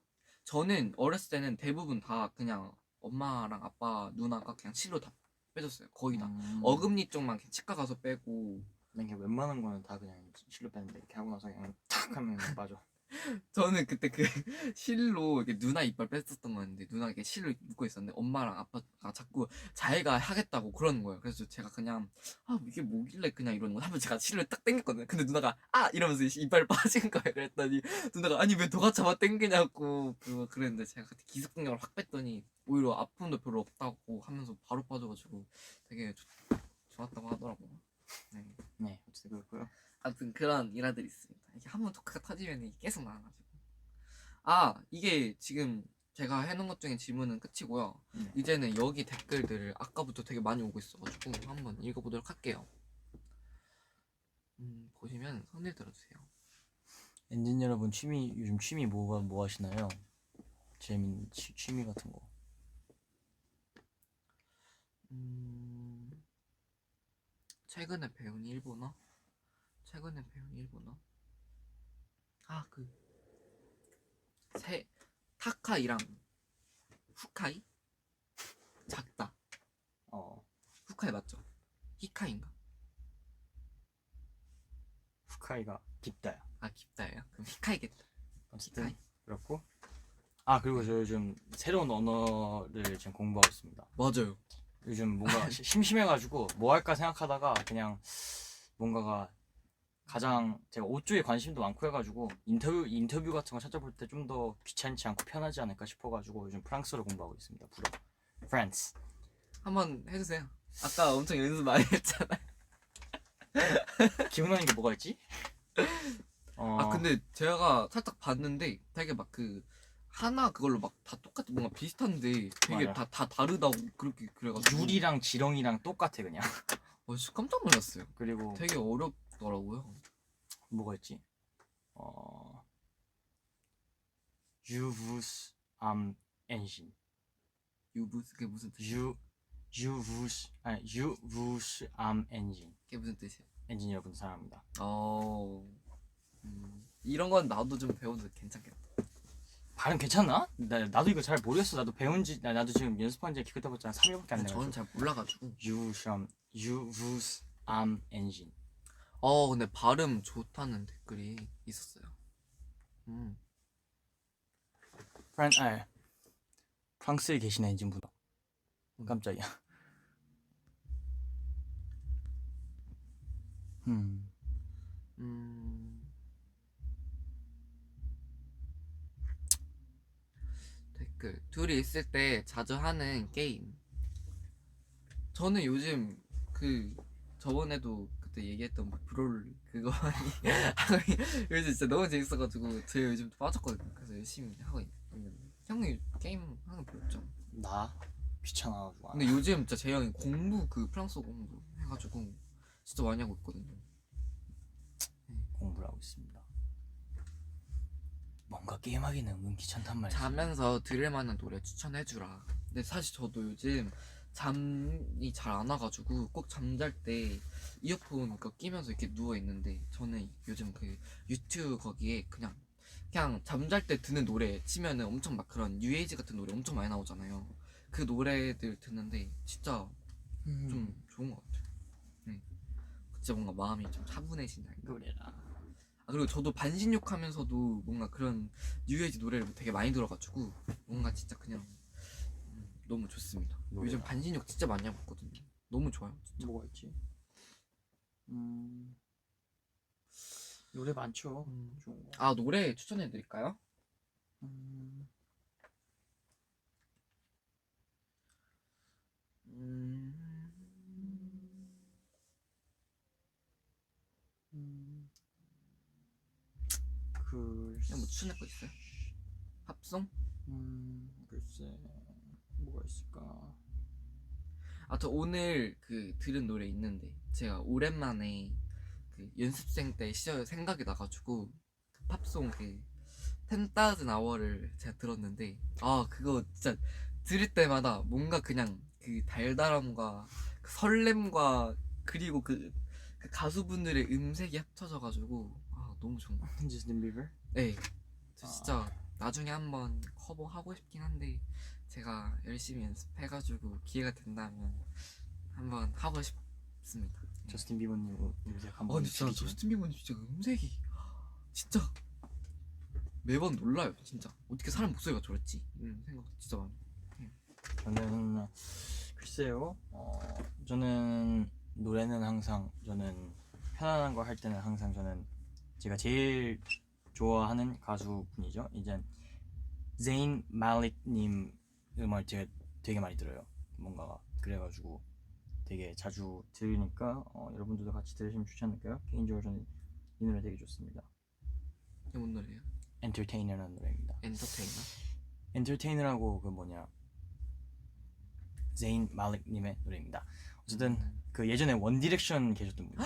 저는 어렸을 때는 대부분 다 그냥 엄마랑 아빠 누나가 그냥 실로 다 빼줬어요. 거의 다. 어금니 쪽만 그냥 치과 가서 빼고. 난 그냥 웬만한 거는 다 그냥 실로 빼는데 이렇게 하고 나서 그냥 탁 하면 빠져. 저는 그때 그 실로 이렇게 누나 이빨 뺐었던 거였는데 누나가 이렇게 실로 묶고 있었는데 엄마랑 아빠가 자꾸 자기가 하겠다고 그러는 거예요. 그래서 제가 그냥 이게 뭐길래 그냥 이러는 거 하면 제가 실로 딱 당겼거든요. 근데 누나가 이러면서 이빨 빠진 거예요. 그랬더니 누나가 아니 왜 너가 잡아 당기냐고 그랬는데 제가 그때 기습공격을 확 뺐더니 오히려 아픔도 별로 없다고 하면서 바로 빠져가지고 되게 좋았다고 하더라고요. 네. 네, 어쨌든 그렇고요. 아무튼 그런 일화들이 있습니다. 이게 한번 토크가 터지면 이게 계속 나와가지고. 이게 지금 제가 해놓은 것 중에 질문은 끝이고요. 이제는 여기 댓글들을 아까부터 되게 많이 오고 있어가지고 한번 읽어보도록 할게요. 보시면 손을 들어주세요. 엔진 여러분 요즘 취미 뭐 하시나요? 재밌는 취미 같은 거. 최근에 배운 일본어? 타카이랑 후카이? 작다. 후카이 맞죠? 히카이인가? 후카이가 깊다야. 깊다예요? 그럼 히카이겠다. 어쨌든 히카이? 그렇고. 그리고 저 요즘 새로운 언어를 지금 공부하고 있습니다. 맞아요. 요즘 뭔가 심심해가지고 뭐 할까 생각하다가 그냥 뭔가가 가장 제가 옷 쪽에 관심도 많고 해가지고 인터뷰 같은 거 찾아볼 때 좀 더 귀찮지 않고 편하지 않을까 싶어가지고 요즘 프랑스어를 공부하고 있습니다. 불어. 프랑스. 한번 해주세요. 아까 엄청 연습 많이 했잖아요. 기억나는 게 뭐가 있지? 근데 제가 살짝 봤는데 되게 막 하나 그걸로 막 다 똑같이 뭔가 비슷한데 되게 맞아. 다 다르다고 그렇게 그래가지고 유리랑 지렁이랑 똑같아 그냥. 진짜 깜짝 놀랐어요. 그리고 되게 어렵더라고요. 뭐가 있지? 유부스 암 엔진. 유부스 그게 무슨 뜻이에요? 유부스 암 엔진. 그게 무슨 뜻이에요? 엔진 여러분 사랑합니다. 이런 건 나도 좀 배워도 괜찮겠다. 발음 괜찮나? 나도 이거 잘 모르겠어. 나도 지금 연습한 지 기껏 해봤자 3일밖에 안 돼가지고. 저는 잘 몰라가지고. 유부스 암 엔진. 근데 발음 좋다는 댓글이 있었어요. 프랑스에 계신 엔진분. 깜짝이야. 댓글. 둘이 있을 때 자주 하는 게임. 저는 요즘 그 저번에도 그때 얘기했던 막 브롤 그거 많이 하고 요즘 진짜 너무 재밌어가지고 제가 요즘 빠졌거든요. 그래서 열심히 하고 있는데 형이 게임 하는 거 별로 없잖아. 나 귀찮아가지고. 근데 요즘 진짜 재영이 공부 그 프랑스어 공부 해가지고 진짜 많이 하고 있거든요. 공부를 하고 있습니다. 뭔가 게임하기는 은근 귀찮단 말이지. 자면서 들을 만한 노래 추천해주라. 근데 사실 저도 요즘 잠이 잘 안 와가지고 꼭 잠잘 때 이어폰 그거 끼면서 이렇게 누워 있는데 저는 요즘 그 유튜브 거기에 그냥 잠잘 때 듣는 노래 치면은 엄청 막 그런 뉴에이지 같은 노래 엄청 많이 나오잖아요. 그 노래들 듣는데 진짜 좀 좋은 것 같아요. 진짜 뭔가 마음이 좀 차분해진다. 노래라. 그리고 저도 반신욕하면서도 뭔가 그런 뉴에이지 노래를 되게 많이 들어가지고 뭔가 진짜 그냥 너무 좋습니다. 노래라. 요즘 반신욕 진짜 많이 하고 있거든요. 너무 좋아요. 진짜. 뭐가 있지? 노래 많죠. 좋은 거. 아 노래 추천해드릴까요? 글쎄. 뭐 추천할 거 있어요? 팝송? 글쎄 뭐가 있을까? 저 오늘 그 들은 노래 있는데 제가 오랜만에 그 연습생 때 시절 생각이 나가지고 그 팝송 그 10,000 hour를 제가 들었는데 그거 진짜 들을 때마다 뭔가 그냥 그 달달함과 그 설렘과 그리고 그 가수분들의 음색이 합쳐져가지고 너무 좋은 것 같아요. 저스틴 비버? 네, 저 진짜 나중에 한번 커버하고 싶긴 한데 제가 열심히 연습해가지고 기회가 된다면 한번 하고 싶습니다. 저스틴 비버님 음색 한번 근데 진짜 저스틴 비버님 진짜 음색이 진짜 매번 놀라요. 진짜 어떻게 사람 목소리가 저랬지 이런 생각 진짜 많이 해요. 저는 글쎄요. 저는 노래는 항상 저는 편안한 거 할 때는 항상 저는 제가 제일 좋아하는 가수분이죠. 이제 제인 말릭님 음악 제가 되게 많이 들어요. 뭔가 그래가지고 되게 자주 들으니까 여러분들도 같이 들으시면 좋지 않을까요? 개인적으로 저는 이 노래 되게 좋습니다. 이게 뭔 노래예요? 엔터테이너라는 노래입니다. 엔터테이너? 엔터테이너라고 그 뭐냐 제인 말릭님의 노래입니다. 어쨌든 그 예전에 원디렉션 계셨던 분.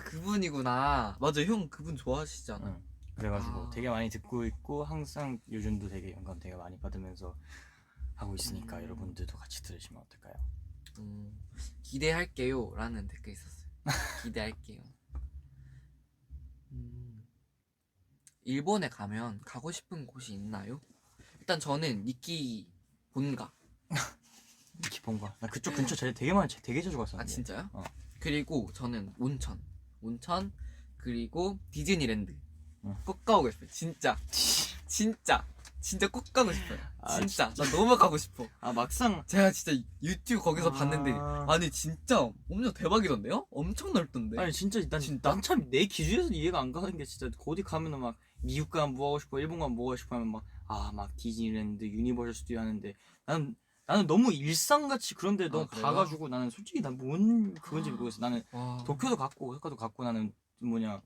그분이구나. 맞아, 형 그분 좋아하시잖아. 그래가지고 되게 많이 듣고 있고 항상 요즘도 되게 영감 되게 많이 받으면서 하고 있으니까 여러분들도 같이 들으시면 어떨까요? 기대할게요 라는 댓글 있었어요. 기대할게요. 일본에 가면 가고 싶은 곳이 있나요? 일단 저는 니키 본가. 기본가. 나 그쪽 근처 되게 자주 갔었는데. 진짜요? 그리고 저는 온천 그리고 디즈니랜드 꼭 가고 싶어요. 진짜 꼭 가고 싶어요. 진짜 나 너무 가고 싶어. 막상 제가 진짜 유튜브 거기서 봤는데 아니 진짜 엄청 대박이던데요? 엄청 넓던데. 아니 진짜 난 참 내 기준에서 이해가 안 가는 게 진짜 어디 가면은 막 미국 가면 뭐 하고 싶어 일본 가면 뭐 하고 싶어 하면 막 디즈니랜드 유니버설 스튜디오 하는데 나는 너무 일상같이 그런데 너무 그래요? 가가지고 나는 솔직히 난 뭔 그건지 모르겠어. 나는 와. 도쿄도 갔고 오사카도 갔고 나는 뭐냐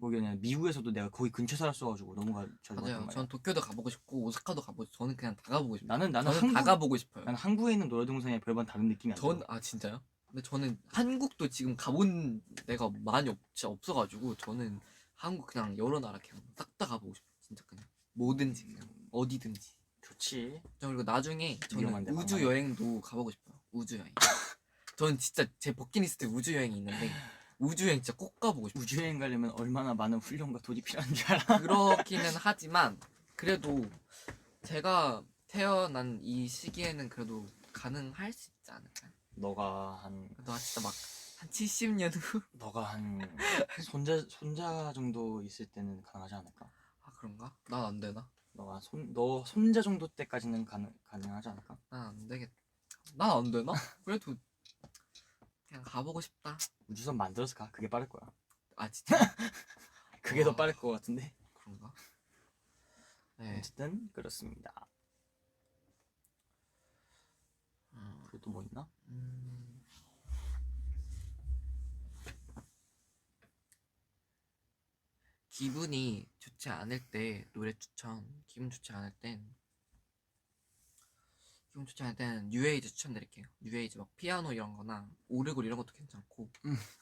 거기 그냥 미국에서도 내가 거의 근처 살았어가지고 너무 자주 갔단 맞아요. 말이야. 전 도쿄도 가보고 싶고 오사카도 가보고 싶고 저는 그냥 다 가보고 싶어요. 나는 저는 다 한국 가보고 싶어요. 난 한국에 있는 놀이동산이 별반 다른 느낌이 안 들어. 진짜요? 근데 저는 한국도 지금 가본 데가 많이 없어가지고 저는 한국 그냥 여러 나라 그냥 싹 다 가보고 싶어요. 진짜 그냥 뭐든지 그냥 어디든지. 좋지. 저 그리고 나중에 위험한 저는 데 우주 많아요. 여행도 가보고 싶어요. 우주 여행. 저는 진짜 제 버킷리스트에 우주 여행이 있는데 우주 여행 진짜 꼭 가보고 싶어요. 우주여행 가려면 얼마나 많은 훈련과 돈이 필요한 줄 알아? 그렇기는 하지만 그래도 제가 태어난 이 시기에는 그래도 가능할 수 있지 않을까요? 너가 한 진짜 막 한 70년 후? 손자 정도 있을 때는 가능하지 않을까? 그런가? 난 안 되나? 너 손자 정도 때까지는 가능하지 않을까? 난 안 되겠다. 난 안 되나? 그래도 그냥 가보고 싶다. 우주선 만들어서 가. 그게 빠를 거야. 아 진짜 그게 더 와. 빠를 것 같은데. 그런가? 네. 어쨌든 그렇습니다. 음, 그리고 또 뭐 있나? 기분이 좋지 않을 때 노래 추천. 기분 좋지 않을 때는 뉴에이지 추천드릴게요. 뉴에이지 막 피아노 이런 거나 오르골 이런 것도 괜찮고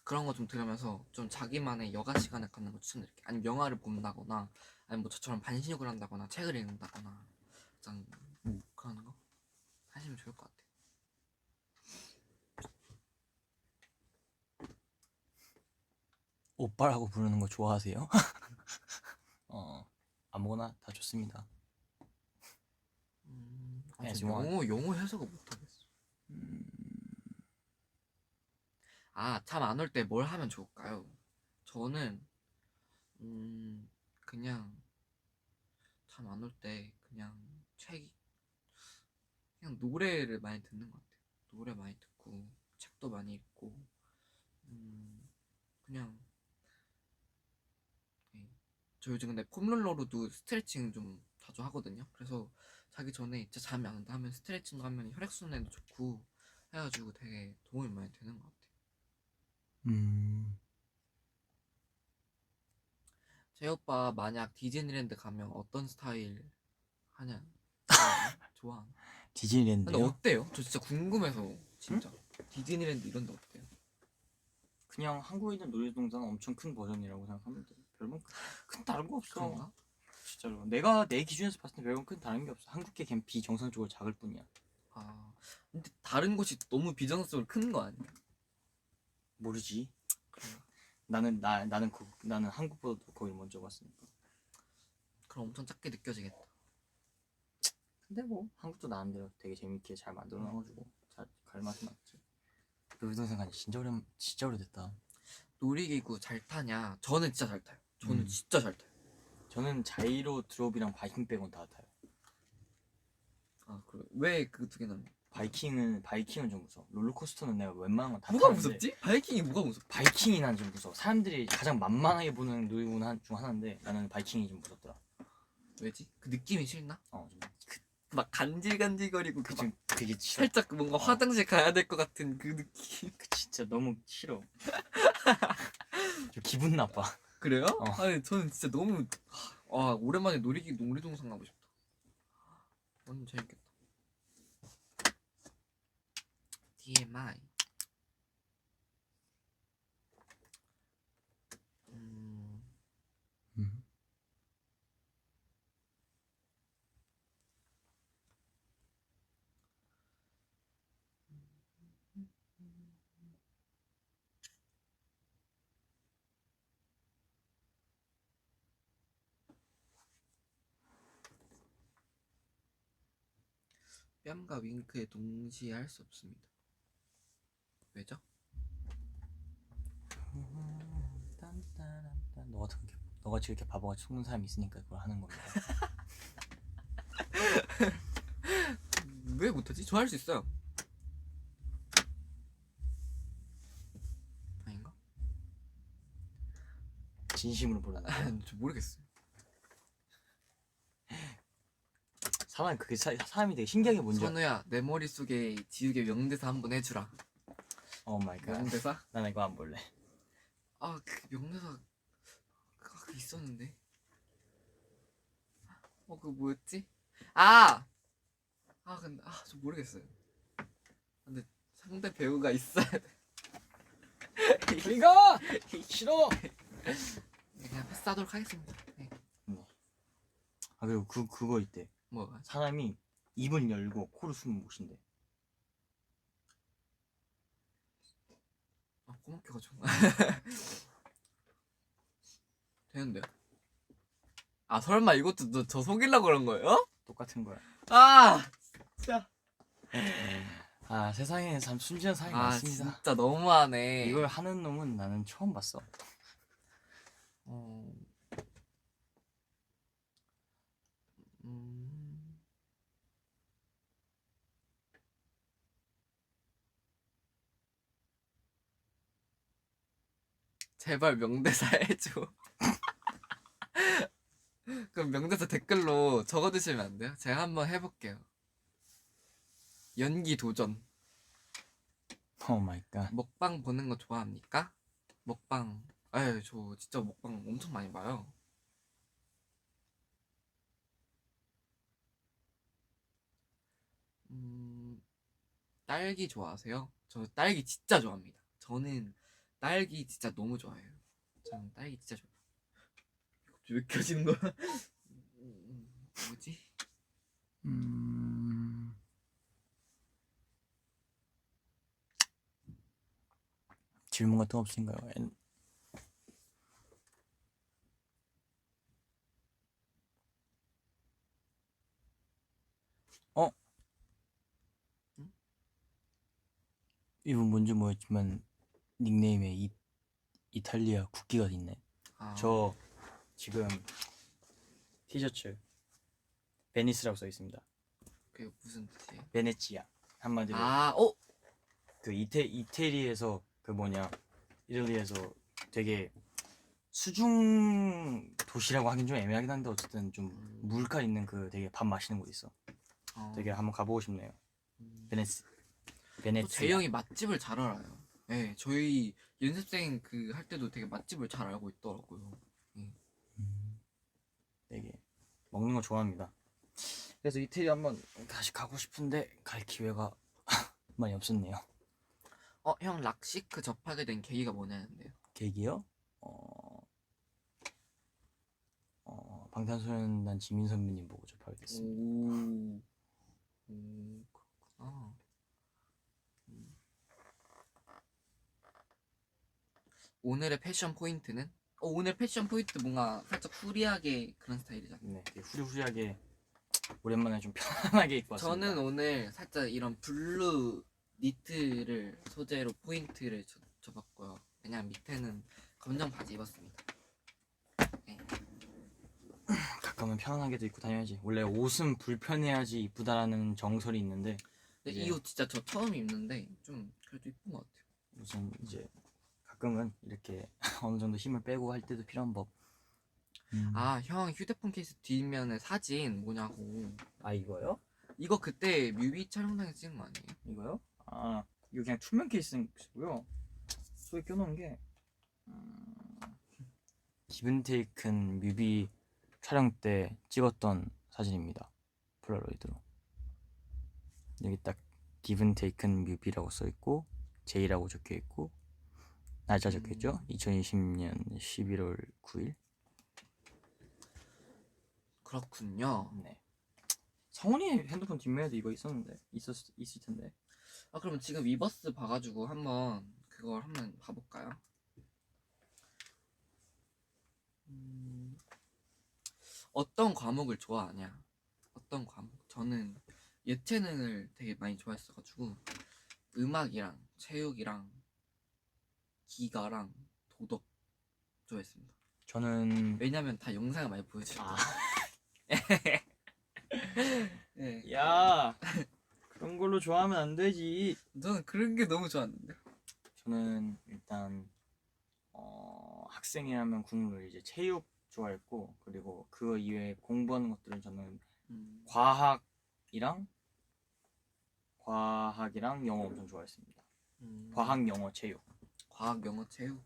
그런 거 좀 들으면서 좀 자기만의 여가 시간을 갖는 거 추천드릴게요. 아니면 영화를 본다거나 아니면 뭐 저처럼 반신욕을 한다거나 책을 읽는다거나 좀 그런 거 하시면 좋을 것 같아요. 오빠라고 부르는 거 좋아하세요? 아무거나 다 좋습니다. 아, As 저 one. 영어 해석을 못하겠어. 아, 잠 안 올 때 뭘 하면 좋을까요? 저는 그냥 잠 안 올 때 그냥 노래를 많이 듣는 것 같아요. 노래 많이 듣고 책도 많이 읽고 그냥 네. 저 요즘 근데 폼롤러로도 스트레칭 좀 자주 하거든요. 그래서 자기 전에 진짜 잠이 안 온다 하면 스트레칭 하면 혈액순환에도 좋고 해가지고 되게 도움이 많이 되는 것 같아요. 제 오빠 만약 디즈니랜드 가면 어떤 스타일 하냐? 좋아하나? 근데 디즈니랜드요? 어때요? 저 진짜 궁금해서 진짜 디즈니랜드 이런 데 어때요? 그냥 한국에 있는 놀이동산 엄청 큰 버전이라고 생각하면 돼. 별로 큰 다른 거 없어. 그런가? 진짜로. 내가 내 기준에서 봤을 때 별로 큰 다른 게 없어. 한국계 걔 비정상적으로 작을 뿐이야. 아 근데 다른 곳이 너무 비정상적으로 큰 거 아니야? 모르지. 그런가? 나는 한국보다도 거기를 먼저 봤으니까. 그럼 엄청 작게 느껴지겠다. 근데 뭐 한국도 나름대로 되게 재밌게 잘 만들어놔가지고 잘 갈 맛이 맞지. 놀이동산 간지 진짜 오래됐다. 놀이기구 잘 타냐? 저는 진짜 잘 타요. 저는 진짜 잘 타요. 저는 자이로 드롭이랑 바이킹 빼곤 다 타요. 아 그래 왜 그 두 개는? 바이킹은 좀 무서워. 롤러코스터는 내가 웬만한 건 다 뭐가 타는데 무섭지? 바이킹이 뭐가 무섭? 바이킹이 난 좀 무서워. 사람들이 가장 만만하게 보는 놀이공원 중 하나인데 나는 바이킹이 좀 무섭더라. 왜지? 그 느낌이 싫나? 좀 막 간질간질거리고 그 막 그게 싫어. 살짝 뭔가 화장실 가야 될 것 같은 그 느낌. 그 진짜 너무 싫어. 좀 기분 나빠. 그래요? 아니 저는 진짜 너무 오랜만에 놀이동산 가고 싶다. 완전 재밌겠다. TMI. 뺨과 윙크에 동시에 할 수 없습니다. 왜죠? 너같이 이렇게 바보같이 속는 사람이 있으니까 그걸 하는 겁니다. 왜 못하지? 저 할 수 있어요. 아닌가? 진심으로 몰랐나? 저 모르겠어요. 사람이 되게 신기하게 뭔지 알아? 선우야 내 머릿속에 지우개 명대사 한번 해주라. 오 마이 갓. 명대사? 난 이거 안 볼래. 그 명대사 그 있었는데 그 뭐였지? 근데 저 모르겠어요. 근데 상대 배우가 있어야 돼. 이거 싫어. 그냥 패스하도록 하겠습니다. 네. 그리고 그거 있대. 뭐가? 사람이 입을 열고 코를 숨으면 못 쉰대. 꼬막혀가지고 되는데요? 설마 이것도 저 속이려고 그런 거예요? 똑같은 거야. 진짜 세상에 참 순진한 사람이 많습니다. 진짜 너무하네. 이걸 하는 놈은 나는 처음 봤어. 제발 명대사 해줘. 그럼 명대사 댓글로 적어주시면 안 돼요? 제가 한번 해볼게요. 연기 도전. 오 마이 갓. 먹방 보는 거 좋아합니까? 먹방. 에이, 저 진짜 먹방 엄청 많이 봐요. 딸기 좋아하세요? 저 딸기 진짜 좋아합니다. 저는 딸기 진짜 너무 좋아해요. 저는 딸기 진짜 좋아해요. 갑자기 왜 켜지는 거야? 뭐지? 질문 같은 거 없으신가요? 어? 응? 이분 뭔지 모르겠지만 닉네임에 이탈리아 국기가 있네. 아, 저 지금 티셔츠 베니스라고 써 있습니다. 그게 무슨 뜻이에요? 베네치아. 한마디로 아, 그 이태리에서 그 뭐냐 이탈리아에서 되게 수중 도시라고 하긴 좀 애매하긴 한데 어쨌든 좀 물가 있는 그 되게 밥 맛있는 곳 있어. 되게 한번 가보고 싶네요. 또 베네치아. 재영이 맛집을 잘 알아요. 네, 저희 연습생 그 할 때도 되게 맛집을 잘 알고 있더라고요. 되게 먹는 거 좋아합니다. 그래서 이태리 한번 다시 가고 싶은데 갈 기회가 많이 없었네요. 형 락시크 접하게 된 계기가 뭐냐는데요? 계기요? 방탄소년단 지민 선배님 보고 접하게 됐습니다. 그렇구나. 오늘의 패션 포인트는? 오늘 패션 포인트 뭔가 살짝 후리하게 그런 스타일이잖아. 네, 되게 후리후리하게 오랜만에 좀 편안하게 입고 왔습니다. 저는 오늘 살짝 이런 블루 니트를 소재로 포인트를 줘봤고요. 그냥 밑에는 검정 바지 입었습니다. 네. 가끔은 편안하게도 입고 다녀야지. 원래 옷은 불편해야지 이쁘다라는 정설이 있는데 근데 예. 이 옷 진짜 저 처음 입는데 좀 그래도 이쁜 것 같아요. 무슨 이제 가끔은 이렇게 어느 정도 힘을 빼고 할 때도 필요한 법. 아, 형 휴대폰 케이스 뒷면에 사진 뭐냐고. 아 이거요? 이거 그때 뮤비 촬영장에서 찍은 거 아니에요? 이거요? 아 이거 그냥 투명 케이스고요. 속에 껴놓은 게 기븐테이큰 뮤비 촬영 때 찍었던 사진입니다. 폴라로이드로. 여기 딱 기븐테이큰 뮤비라고 써있고 J라고 적혀있고 날짜 적혀있죠? 2020년 11월 9일. 그렇군요. 네. 성훈이 핸드폰 뒷면에도 이거 있을 텐데. 아, 그럼 지금 위버스 봐가지고 한번 그걸 한번 봐볼까요? 어떤 과목을 좋아하냐? 어떤 과목? 저는 예체능을 되게 많이 좋아했어가지고 음악이랑 체육이랑 기가랑 도덕 좋아했습니다. 저는 왜냐면 다 영상을 많이 보여주고. 네. 야 그런 걸로 좋아하면 안 되지. 저는 그런 게 너무 좋았는데. 저는 일단 학생이라면 국물 이제 체육 좋아했고 그리고 그 이외에 공부하는 것들은 저는 과학이랑 영어 엄청 좋아했습니다. 과학, 영어, 체육. 과학, 영어, 체육.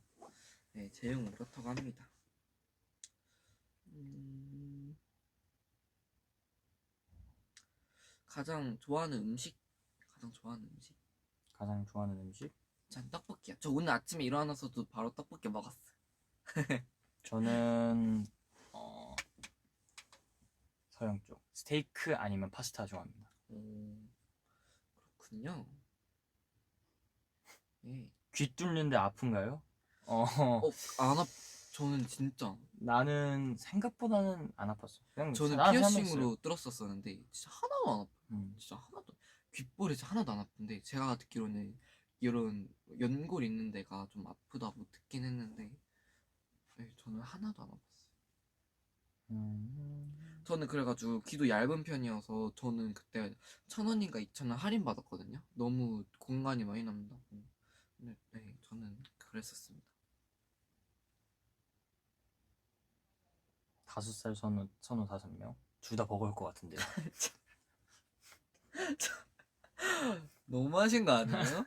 네, 재영은 그렇다고 합니다. 가장 좋아하는 음식? 가장 좋아하는 음식? 가장 좋아하는 음식? 전 떡볶이야. 저 오늘 아침에 일어나서도 바로 떡볶이 먹었어. 저는 서양 쪽 스테이크 아니면 파스타 좋아합니다. 그렇군요. 예. 귀 뚫는데 아픈가요? 안 저는 진짜. 나는 생각보다는 안 아팠어. 그냥 저는 나는 피어싱으로 뚫었었는데 진짜 하나도 안 아파. 음. 진짜 하나도. 귓볼이 진짜 하나도 안 아픈데 제가 듣기로는 이런 연골 있는 데가 좀 아프다고 듣긴 했는데 네, 저는 하나도 안 아팠어요. 저는 그래가지고 귀도 얇은 편이어서 저는 그때 1,000원인가 2,000원 할인 받았거든요. 너무 공간이 많이 남는다고. 네, 저는 그랬었습니다. 5살 선우 5명? 둘 다 버거울 것 같은데요. 너무하신 거 아니에요?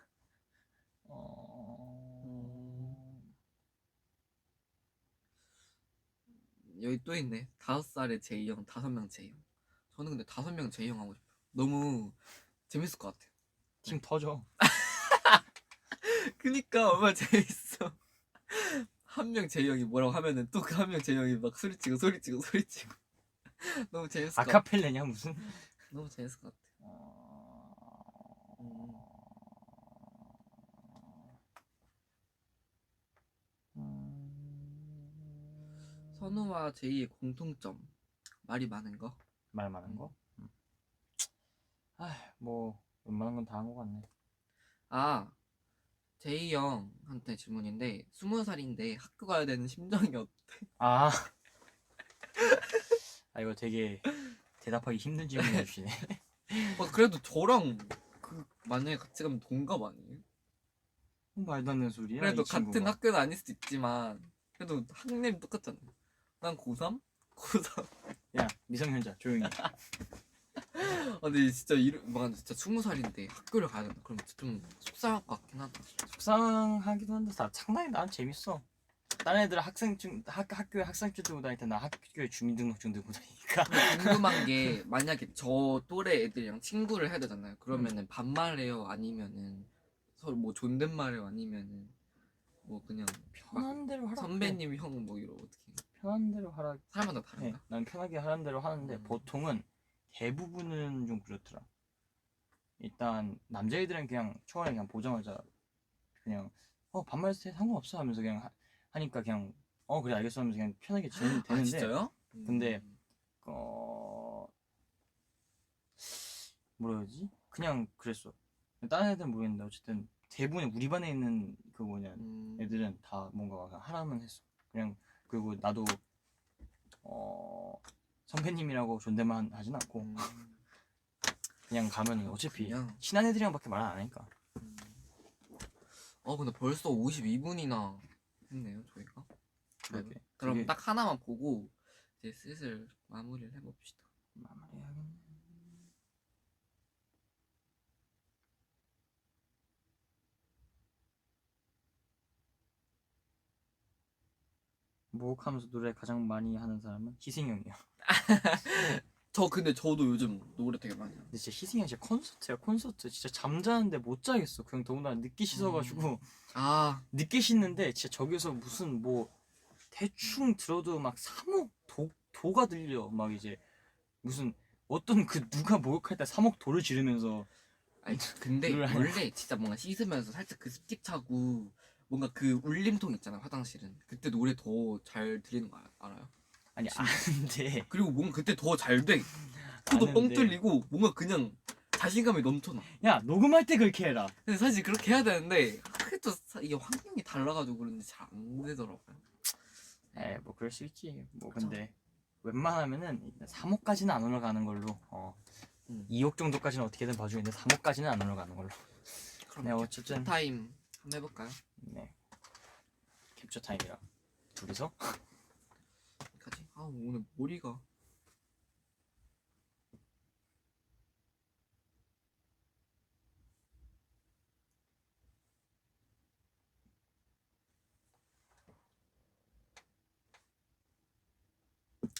여기 또 있네. 5살의 제이형, 5명 제이형. 저는 근데 5명 제이형 하고 싶어요. 너무 재밌을 것 같아요. 팀 터져. 그니까 얼마나 재밌어. 한 명 제이형이 뭐라고 하면은 또 그 한 명 제이형이 막 소리치고 소리치고 소리치고. 너무 재밌을 것 같아. 아카펠레냐 무슨? 너무 재밌을 것 같아. 선우와 제이의 공통점. 말이 많은 거. 말 많은 거? 뭐 웬만한 건 다 한 것 같네. 아, 제이 형한테 질문인데 20살인데 학교 가야 되는 심정이 어때? 아, 이거 되게 대답하기 힘든 질문 해주시네. 그래도 저랑 만약에 같이 가면 동갑 아니에요? 말도 안 되는 소리야. 그래도 이 친구가. 같은 학교는 아닐 수도 있지만 그래도 학年똑같잖아. 난 고3? 고3. 야 미성년자 조용히. 근데 진짜 진짜 20살인데 학교를 가야 된다. 그럼 진짜 좀 속상할 것 같긴 하다. 속상하기도 한데 상당히 난 재밌어. 다른 애들 학교에 학생증 들고 다닐 때 나 학교에 주민등록증 들고 다니니까. 궁금한 게 만약에 저 또래 애들이랑 친구를 해야 되잖아요. 그러면은 반말해요? 아니면은 서로 뭐 존댓말해요? 아니면은 뭐 그냥 편한 대로 하라. 선배님 형 뭐 이러 어떻게 편한 대로 하라. 사람마다 네, 다른가? 난 편하게 하라는 대로 하는데 보통은 대부분은 좀 그렇더라. 일단 남자애들은 그냥 초반에 그냥 보자마자 그냥 반말 해 상관없어 하면서 그냥 하니까 그냥 그래 알겠어 하면서 그냥 편하게 지내면 아 되는데 진짜요? 근데 뭐라 해야지? 그냥 그랬어. 다른 애들은 모르겠는데 어쨌든 대부분 우리 반에 있는 그 뭐냐 애들은 다 뭔가 그냥 하라면 했어. 그냥 그리고 나도 선배님이라고 존댓말 하진 않고 그냥 가면 어차피 그냥. 친한 애들이랑밖에 말 안 하니까. 근데 벌써 52분이나 했네요 저희가. 그러게. 그럼 되게 딱 하나만 보고 이제 슬슬 마무리를 해봅시다. 마무리해야겠네. 목욕하면서 노래 가장 많이 하는 사람은 희승형이야. 근데 저도 요즘 노래 되게 많이 해요. 근데 진짜 희승형 진짜 콘서트야 콘서트. 진짜 잠자는데 못 자겠어. 그냥 더군다나 늦게 씻어가지고 늦게 씻는데 진짜 저기서 무슨 뭐 대충 들어도 막 도가 들려. 막 이제 무슨 어떤 그 누가 목욕할 때 도를 지르면서. 아니 근데 노래를 하냐? 원래 진짜 뭔가 씻으면서 살짝 그 습기 차고 뭔가 그 울림통 있잖아 화장실은 그때 노래 더 잘 들리는 거 알아요? 아니 아는데 그리고 뭔가 그때 더 잘 돼. 코도 뻥 아는데. 뚫리고 뭔가 그냥 자신감이 넘쳐나. 야 녹음할 때 그렇게 해라. 근데 사실 그렇게 해야 되는데 또 이게 환경이 달라가지고 그런지 잘 안 되더라고요. 뭐 그럴 수 있지. 뭐 근데 웬만하면은 3호까지는 안 올라가는 걸로. 2억 정도까지는 어떻게든 봐주겠는데 3호까지는 안 올라가는 걸로. 그럼 네, 어쨌든 타임 한번 해볼까요? 네 캡처 타임이라 둘이서. 여기까지. 오늘 머리가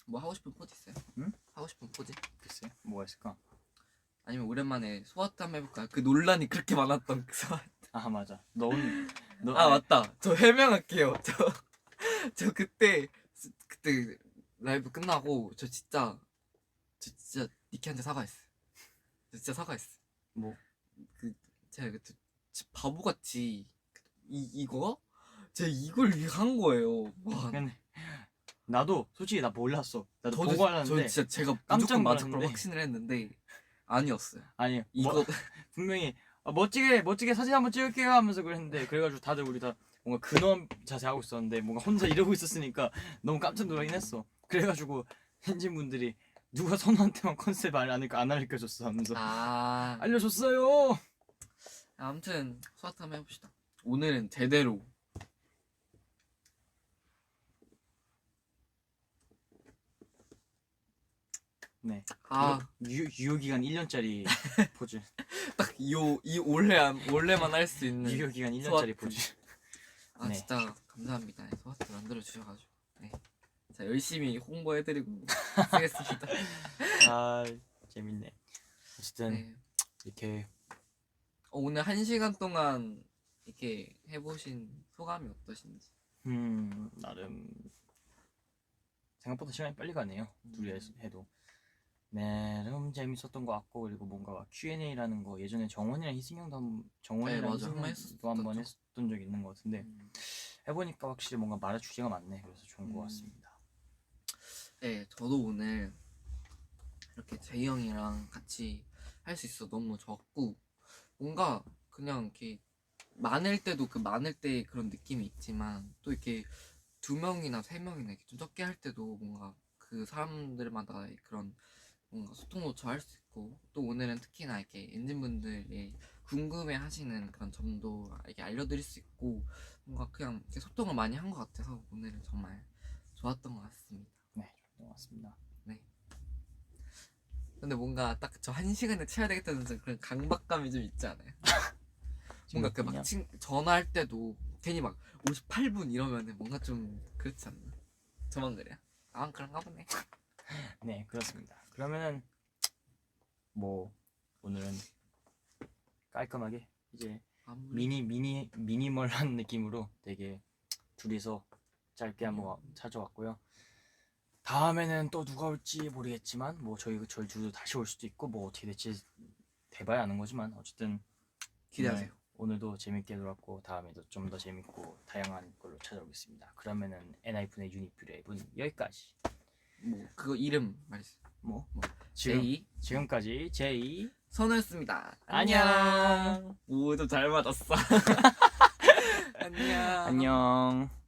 뭐 하고 싶은 포즈 있어요? 응? 하고 싶은 포즈? 글쎄 뭐가 있을까? 아니면 오랜만에 소아트 한번 해볼까요? 그 논란이 그렇게 많았던 그 소아트. 아 맞아. 너 맞다. 저 해명할게요. 저 그때 라이브 끝나고 저 진짜 니키한테 사과했어요. 저 진짜 사과했어. 뭐? 제가 그때 바보같이 이거? 제가 이걸 한 거예요. 와. 근데 나도 솔직히 나 몰랐어. 나도 보고 저 하는데 진짜 제가 깜짝 무조건 맞을 걸 놀랐는데. 확신을 했는데 아니었어요. 아니 이거 분명히 멋지게 사진 한번 찍을게요 하면서 그랬는데 그래가지고 다들 우리 다 뭔가 근엄 자세 하고 있었는데 뭔가 혼자 이러고 있었으니까 너무 깜짝 놀라긴 했어. 그래가지고 팬진분들이 누가 선우한테만 컨셉 안 알려줬어 하면서 알려줬어요. 아무튼 소아트 한번 해봅시다. 오늘은 제대로. 네. 아, 유효기간 1년짜리 포즈. 딱 이 올해만 할 수 있는. 유효기간 1년짜리 소화트. 포즈. 아, 네. 진짜 감사합니다. 소화트 만들어 주셔가지고. 네. 자, 열심히 홍보해드리고 쓰겠습니다. 아 재밌네. 어쨌든 네. 이렇게 오늘 1시간 동안 이렇게 해보신 소감이 어떠신지. 나름 생각보다 시간이 빨리 가네요. 둘이 해도 나름 재밌었던 것 같고, 그리고 뭔가 Q&A라는 거 예전에 정원이랑 희승형도 네, 정원이랑 맞아. 한번 희승형도 한번 했었죠. 했던 적이 있는 것 같은데 해보니까 확실히 뭔가 말할 주제가 많네. 그래서 좋은 것 음. 같습니다. 네, 저도 오늘 이렇게 제이 형이랑 같이 할 수 있어 너무 좋았고, 뭔가 그냥 이렇게 많을 때도 그 많을 때의 그런 느낌이 있지만, 또 이렇게 2명이나 3명이나 이렇게 좀 적게 할 때도 뭔가 그 사람들마다의 그런 뭔가 소통도 더 할 수 있고, 또 오늘은 특히나 이렇게 엔진분들이 궁금해 하시는 그런 점도 이렇게 알려드릴 수 있고, 뭔가 그냥 이렇게 소통을 많이 한 것 같아서 오늘은 정말 좋았던 것 같습니다. 네, 좋은 것 같습니다. 근데 뭔가 딱 저 1시간에 채워야 되겠다는 그런 강박감이 좀 있지 않아요? 뭔가 그 막 전화할 때도 괜히 막 58분 이러면은 뭔가 좀 그렇지 않나? 저만 그래요? 아, 그런가 보네. 네, 그렇습니다. 그러면은 뭐 오늘은 깔끔하게 이제 미니멀한 느낌으로 되게 둘이서 짧게 한번 찾아왔고요. 다음에는 또 누가 올지 모르겠지만 뭐 저희 둘도 다시 올 수도 있고 뭐 어떻게 될지 돼봐야 아는 거지만 어쨌든 기대하세요. 오늘도 재밌게 놀았고 다음에도 좀 더 재밌고 다양한 걸로 찾아오겠습니다. 그러면은 엔하이픈의 유니뷰레이브는 여기까지. 뭐 그거 이름 말씀. 지금까지 제이 선우였습니다. 안녕. 오, 좀 잘 맞았어. 안녕. 안녕.